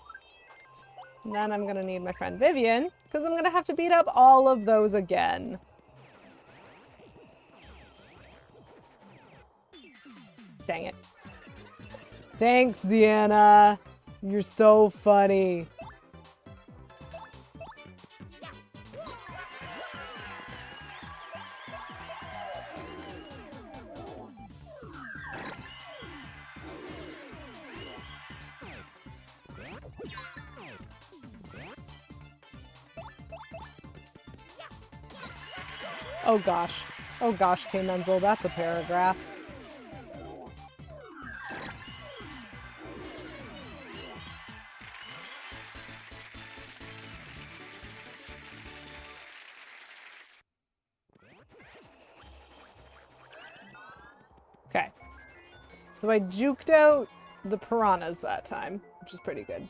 And then I'm gonna need my friend Vivian, because I'm gonna have to beat up all of those again. Dang it. Thanks, Deanna. You're so funny. Oh gosh. Oh gosh, K. Menzel, that's a paragraph. Okay. So I juked out the piranhas that time, which is pretty good.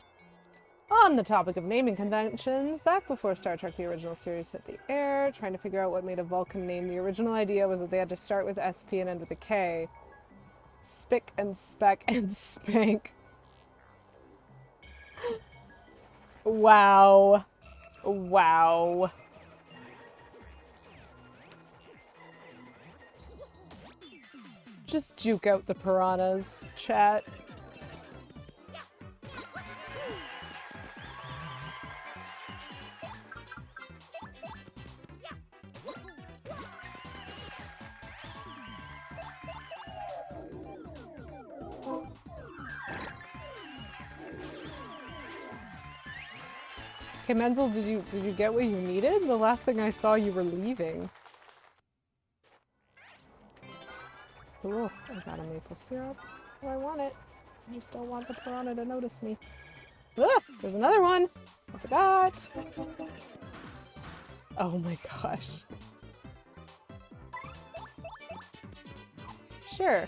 On the topic of naming conventions, back before Star Trek the original series hit the air, trying to figure out what made a Vulcan name, the original idea was that they had to start with SP and end with a K. Spick and Speck and Spank. Wow. Wow. Just juke out the piranhas, chat. Okay, Menzel, did you get what you needed? The last thing I saw, you were leaving. Ooh, I got a maple syrup. Oh, I want it. I just don't want the piranha to notice me. Ah, there's another one. I forgot. Oh my gosh. Sure.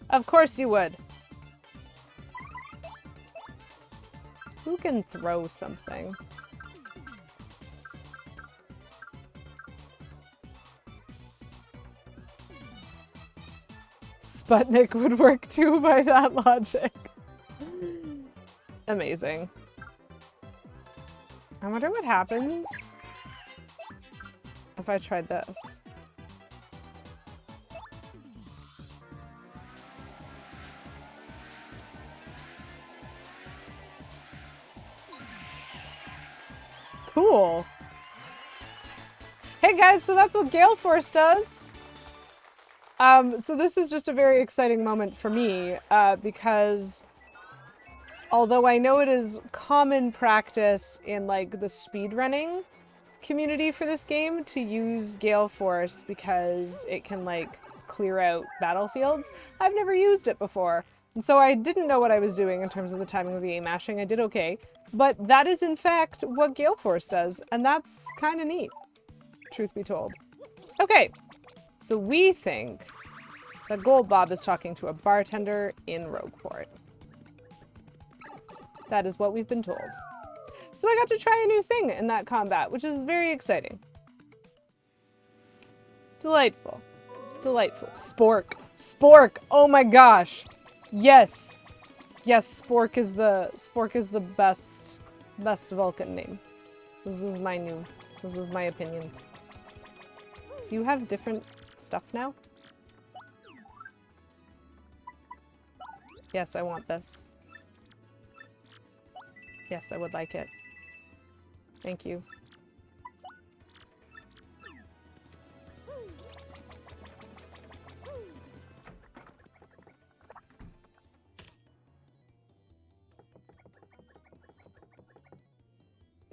Of course you would. Who can throw something? Sputnik would work too by that logic. Amazing. I wonder what happens if I tried this. Cool. Hey guys, so that's what Gale Force does. So this is just a very exciting moment for me, because although I know it is common practice in like the speedrunning community for this game to use Gale Force because it can like clear out battlefields, I've never used it before. And so I didn't know what I was doing in terms of the timing of the aim mashing. I did okay. But that is in fact what Gale Force does, and that's kind of neat, truth be told. Okay, so we think that Gold Bob is talking to a bartender in Rogueport. That is what we've been told. So I got to try a new thing in that combat, which is very exciting. Delightful. Delightful. Spork. Spork! Oh my gosh! Yes! Yes, Spork is the best Vulcan name. This is my opinion. Do you have different stuff now? Yes, I want this. Yes, I would like it. Thank you.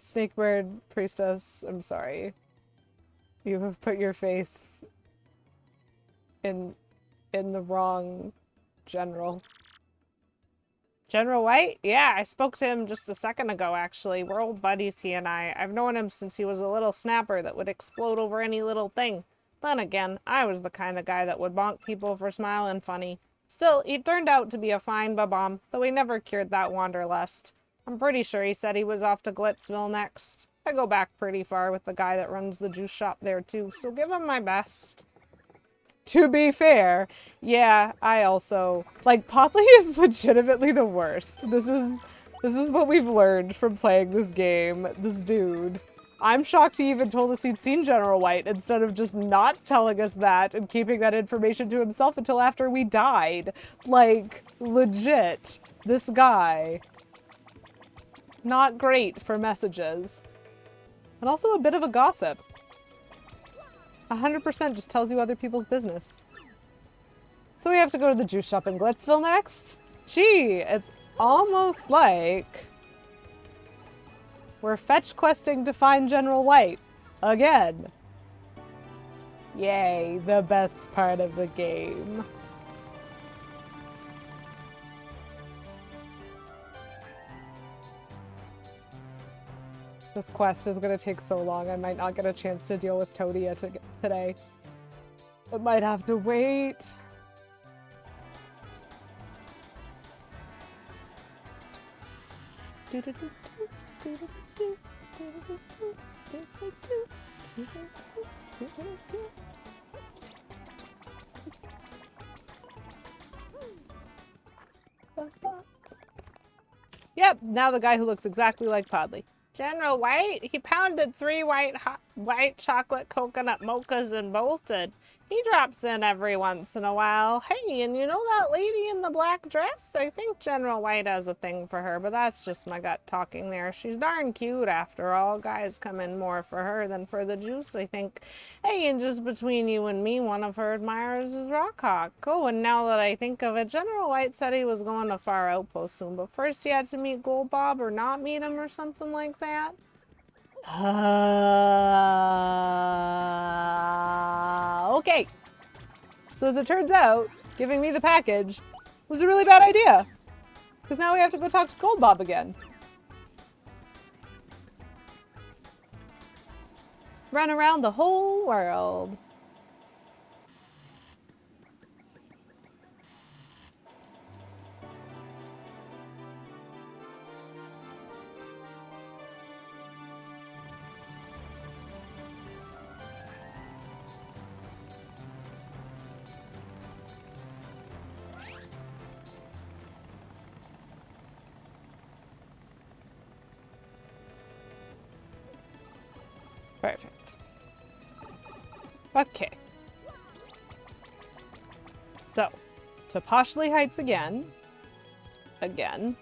Snakebird Priestess, I'm sorry. You have put your faith in the wrong general. General White? Yeah, I spoke to him just a second ago, actually. We're old buddies, he and I. I've known him since he was a little snapper that would explode over any little thing. Then again, I was the kind of guy that would bonk people for smiling funny. Still, he turned out to be a fine babam, though he never cured that wanderlust. I'm pretty sure he said he was off to Glitzville next. I go back pretty far with the guy that runs the juice shop there too, so give him my best. To be fair, yeah, I also, like, Potley is legitimately the worst. This is what we've learned from playing this game, this dude. I'm shocked he even told us he'd seen General White instead of just not telling us that and keeping that information to himself until after we died. Like, legit, this guy. Not great for messages. And also a bit of a gossip. 100% just tells you other people's business. So we have to go to the juice shop in Glitzville next? Gee, it's almost like we're fetch questing to find General White. Again. Yay, the best part of the game. This quest is going to take so long, I might not get a chance to deal with Todia today. It might have to wait. Yep, now the guy who looks exactly like Podley. General White, he pounded 3 white chocolate coconut mochas and bolted. He drops in every once in a while. Hey, and you know that lady in the black dress? I think General White has a thing for her, but that's just my gut talking there. She's darn cute after all. Guys come in more for her than for the juice, I think. Hey, and just between you and me, one of her admirers is Rockhawk. Oh, and now that I think of it, General White said he was going to Far Outpost soon, but first he had to meet Gold Bob or not meet him or something like that. Okay. So as it turns out, giving me the package was a really bad idea. Because now we have to go talk to Gold Bob again. Run around the whole world. Perfect. Okay. So, to Poshley Heights again. Again.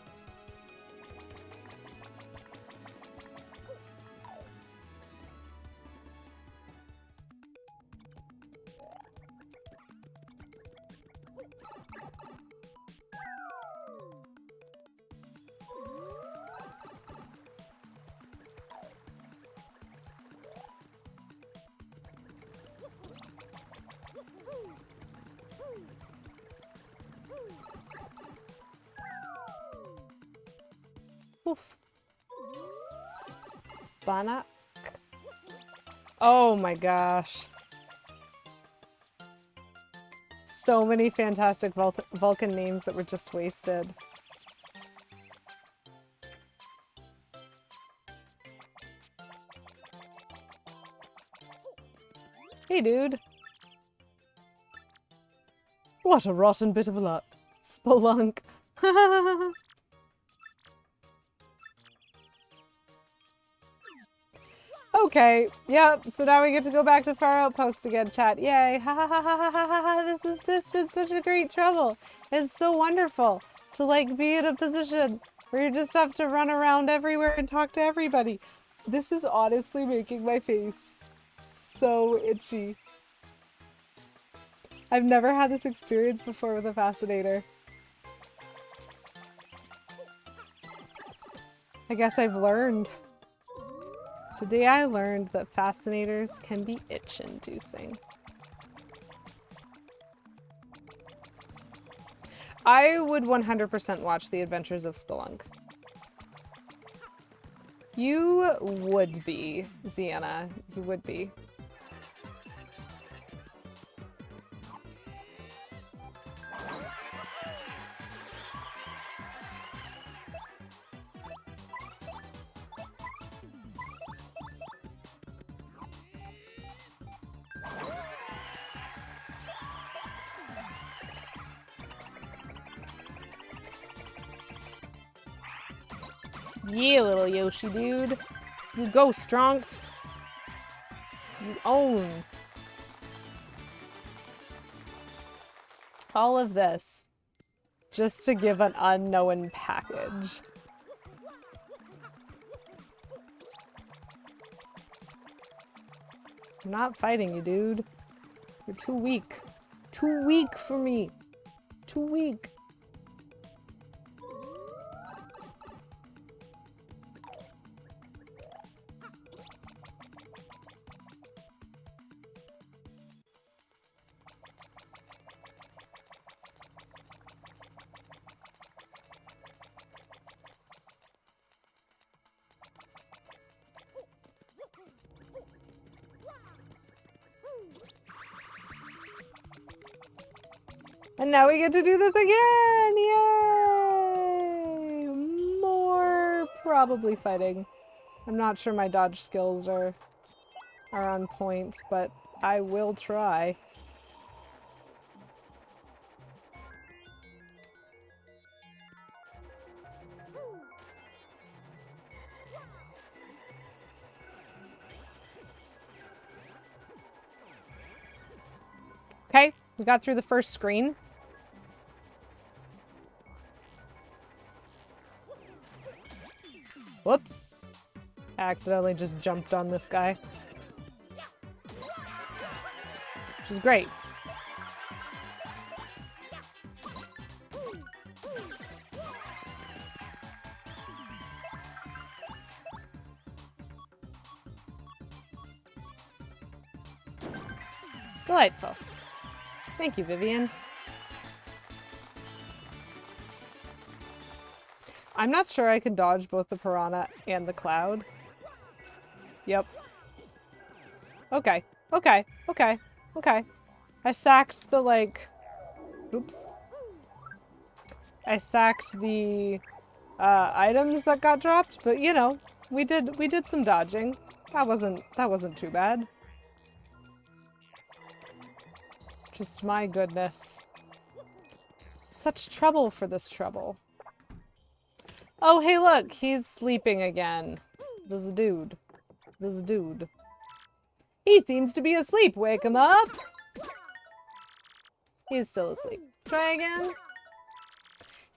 Oof. Spanak. Oh my gosh. So many fantastic Vulcan names that were just wasted. Hey, dude. What a rotten bit of luck. Spelunk. Okay, yep, so now we get to go back to Far Outpost again, chat. Yay, ha ha ha ha ha ha ha, this has just been such a great trouble. It's so wonderful to like be in a position where you just have to run around everywhere and talk to everybody. This is honestly making my face so itchy. I've never had this experience before with a fascinator. I guess I've learned. Today I learned that fascinators can be itch-inducing. I would 100% watch The Adventures of Spelunk. You would be, Ziana. You would be. Yeah, little Yoshi dude. You go, Strongt. You own. All of this just to give an unknown package. I'm not fighting you, dude. You're too weak. Too weak for me. Too weak. And now we get to do this again! Yay! More probably fighting. I'm not sure my dodge skills are on point, but I will try. We got through the first screen. Whoops. I accidentally just jumped on this guy. Which is great. Delightful. Thank you, Vivian. I'm not sure I can dodge both the piranha and the cloud. Yep. Okay. Okay. Okay. Okay. I sacked the, like... Oops. I sacked the items that got dropped, but you know, we did some dodging. That wasn't too bad. Just my goodness. Such trouble for this trouble. Oh, hey, look, he's sleeping again. This dude. This dude. He seems to be asleep. Wake him up. He's still asleep. Try again.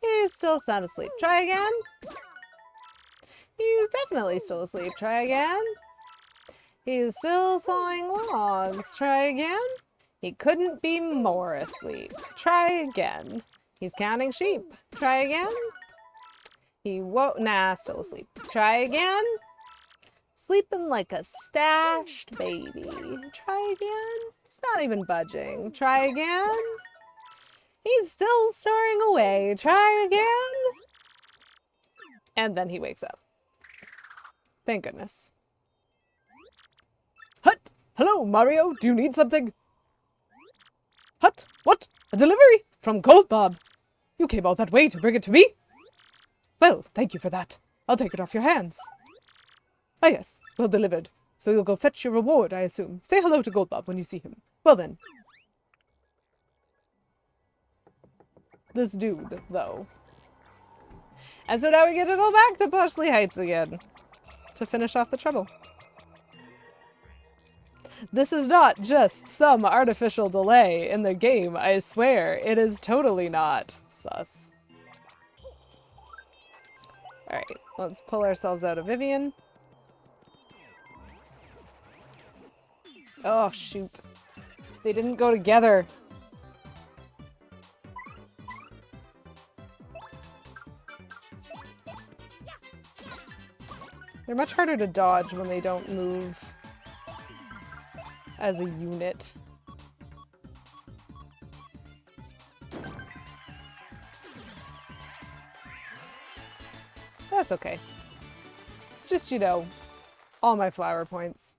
He's still sound asleep. Try again. He's definitely still asleep. Try again. He's still sawing logs. Try again. He couldn't be more asleep. Try again. He's counting sheep. Try again. He woke. Nah, still asleep. Try again. Sleeping like a stashed baby. Try again. He's not even budging. Try again. He's still snoring away. Try again. And then he wakes up. Thank goodness. Hut! Hello, Mario. Do you need something? Hut! What? A delivery? From Gold Bob. You came all that way to bring it to me? Well, thank you for that. I'll take it off your hands. Ah yes, well delivered. So you'll go fetch your reward, I assume. Say hello to Gold Bob when you see him. Well then. This dude, though. And so now we get to go back to Poshley Heights again. To finish off the trouble. This is not just some artificial delay in the game, I swear. It is totally not. Sus. Alright, let's pull ourselves out of Vivian. Oh, shoot. They didn't go together. They're much harder to dodge when they don't move as a unit. That's okay. It's just, you know, all my flower points.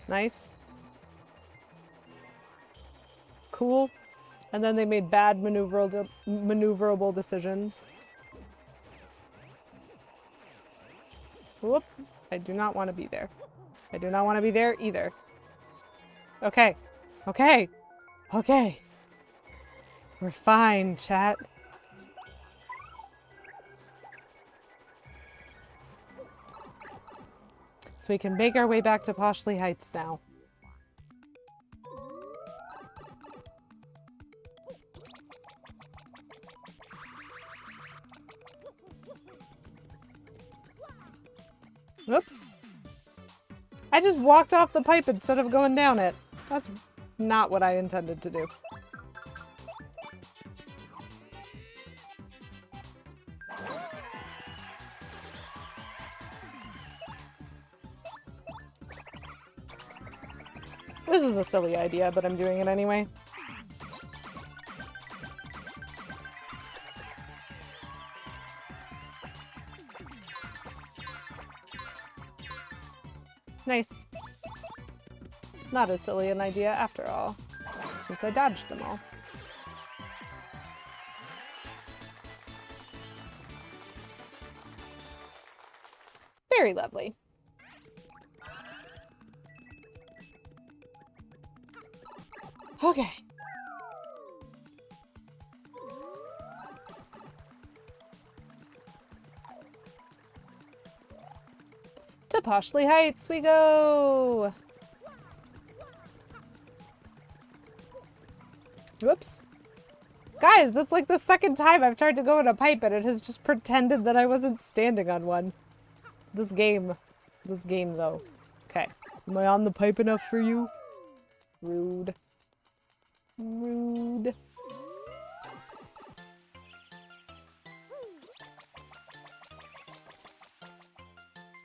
Nice. Cool. And then they made bad maneuverable decisions. Whoop. I do not want to be there. I do not want to be there either. Okay. Okay. Okay. We're fine, chat. So we can make our way back to Poshley Heights now. Oops. I just walked off the pipe instead of going down it. That's not what I intended to do. This is a silly idea, but I'm doing it anyway. Nice. Not as silly an idea after all, since I dodged them all. Very lovely. Okay. To Poshley Heights we go! Whoops. Guys, that's like the second time I've tried to go in a pipe and it has just pretended that I wasn't standing on one. This game. This game, though. Okay. Am I on the pipe enough for you? Rude. Rude.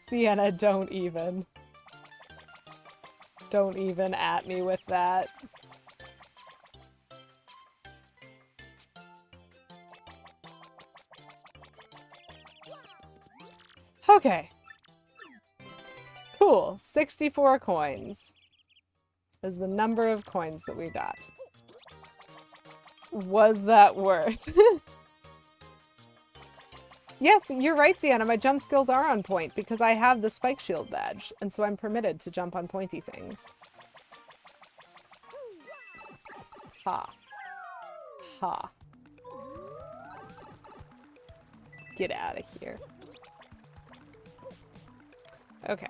Sienna, don't even. Don't even at me with that. Okay. Cool. 64 coins is the number of coins that we got. Was that worth? Yes, you're right, Sienna. My jump skills are on point because I have the spike shield badge, and so I'm permitted to jump on pointy things. Ha. Ha. Get out of here. Okay.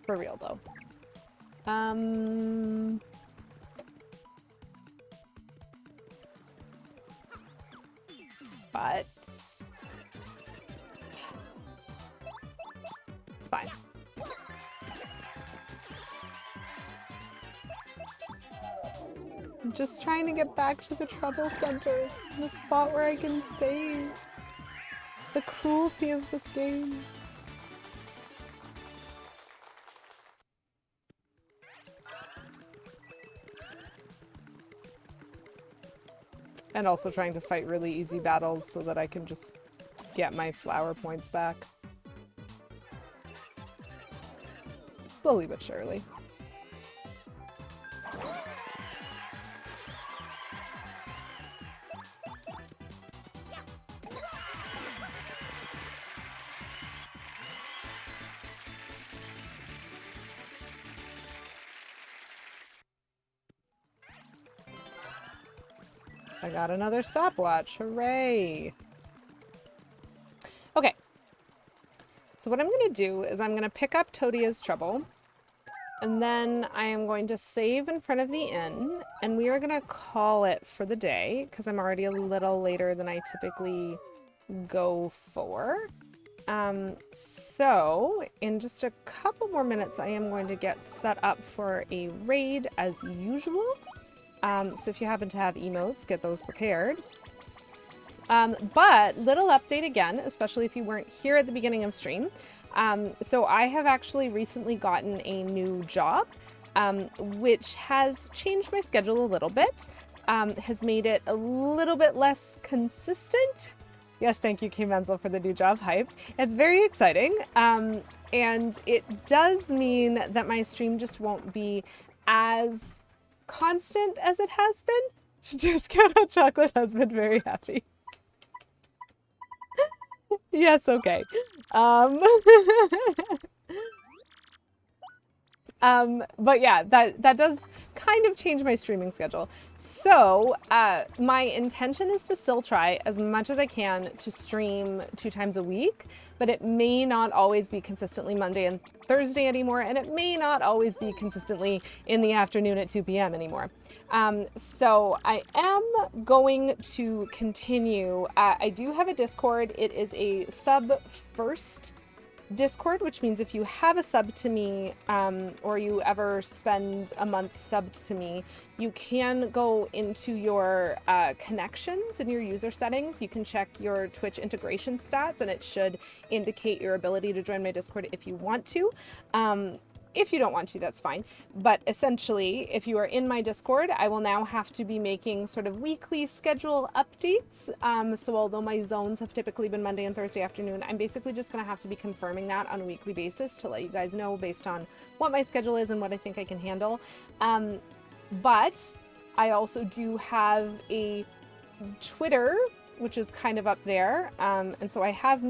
For real, though. But it's fine. I'm just trying to get back to the trouble center, the spot where I can save. The cruelty of this game. And also trying to fight really easy battles so that I can just get my flower points back. Slowly but surely. I got another stopwatch. Hooray! Okay. So what I'm going to do is I'm going to pick up Todia's Trouble. And then I am going to save in front of the inn. And we are going to call it for the day. Because I'm already a little later than I typically go for. So in just a couple more minutes, I am going to get set up for a raid as usual. So if you happen to have emotes, get those prepared. But little update again, especially if you weren't here at the beginning of stream. So I have actually recently gotten a new job, which has changed my schedule a little bit, has made it a little bit less consistent. Yes, thank you, K. Menzel, for the new job hype. It's very exciting. And it does mean that my stream just won't be as constant as it has been. Discount Hot Chocolate has been very happy. Yes, okay. But yeah, that does kind of change my streaming schedule. So my intention is to still try as much as I can to stream 2 times a week, but it may not always be consistently Monday and Thursday anymore, and it may not always be consistently in the afternoon at 2 p.m. anymore. So I am going to continue. I do have a Discord. It is a sub first Discord, which means if you have a sub to me, or you ever spend a month subbed to me, you can go into your connections and your user settings. You can check your Twitch integration stats, and it should indicate your ability to join my Discord if you want to. If you don't want to, that's fine. But essentially, if you are in my Discord, I will now have to be making sort of weekly schedule updates. So although my zones have typically been Monday and Thursday afternoon, I'm basically just going to have to be confirming that on a weekly basis to let you guys know based on what my schedule is and what I think I can handle. But I also do have a Twitter, which is kind of up there. And so I have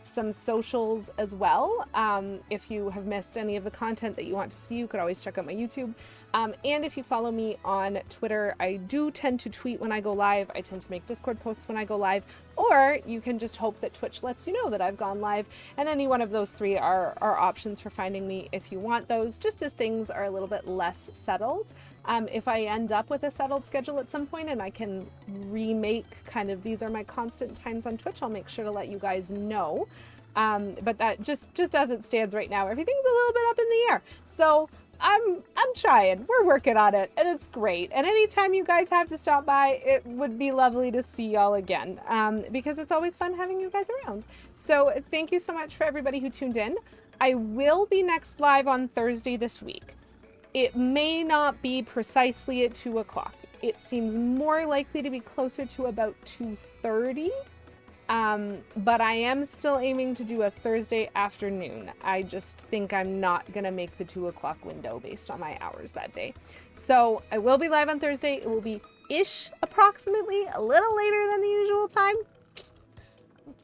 some socials as well. If you have missed any of the content that you want to see, you could always check out my YouTube. And if you follow me on Twitter, I do tend to tweet when I go live. I tend to make Discord posts when I go live. or you can just hope that Twitch lets you know that I've gone live, and any one of those three are options for finding me if you want those, just as things are a little bit less settled. If I end up with a settled schedule at some point and I can remake kind of these are my constant times on Twitch, I'll make sure to let you guys know. But that just as it stands right now, everything's a little bit up in the air. So I'm trying. We're working on it, and it's great. And anytime you guys have to stop by, it would be lovely to see y'all again, because it's always fun having you guys around. So thank you so much for everybody who tuned in. I will be next live on Thursday this week. It may not be precisely at 2 o'clock. It seems more likely to be closer to about 2:30. But I am still aiming to do a Thursday afternoon. I just think I'm not gonna make the 2 o'clock window based on my hours that day. So I will be live on Thursday. It will be approximately a little later than the usual time.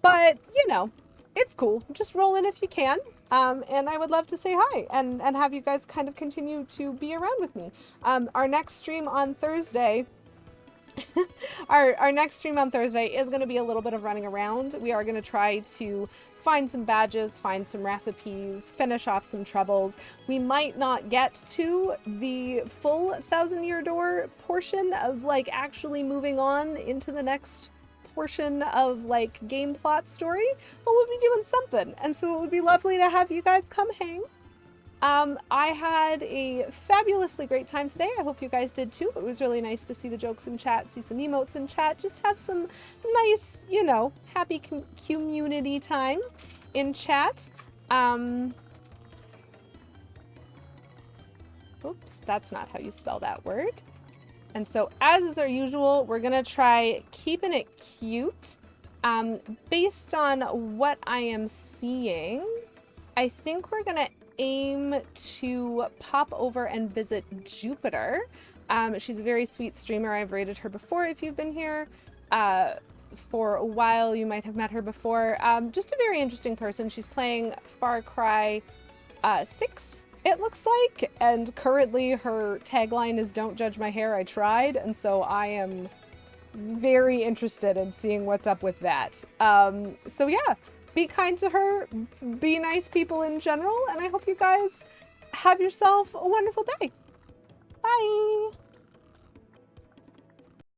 But, you know, it's cool. Just roll in if you can. And I would love to say hi and have you guys kind of continue to be around with me. Our next stream on Thursday... our next stream on Thursday is going to be a little bit of running around. We are going to try to find some badges, find some recipes, finish off some troubles. We might not get to the full 1,000-year door portion of like actually moving on into the next portion of like game plot story, but we'll be doing something. And so it would be lovely to have you guys come hang. I had a fabulously great time today. I hope you guys did too. It was really nice to see the jokes in chat, see some emotes in chat, just have some nice, you know, happy community time in chat. Oops, that's not how you spell that word. And so as is our usual, we're gonna try keeping it cute. Based on what I am seeing, I think we're gonna aim to pop over and visit Jupiter. She's a very sweet streamer. I've rated her before if you've been here for a while. You might have met her before. Just a very interesting person. She's playing Far Cry 6, it looks like, and currently her tagline is "Don't judge my hair, I tried," and so I am very interested in seeing what's up with that. So yeah, be kind to her, be nice people in general, and I hope you guys have yourself a wonderful day.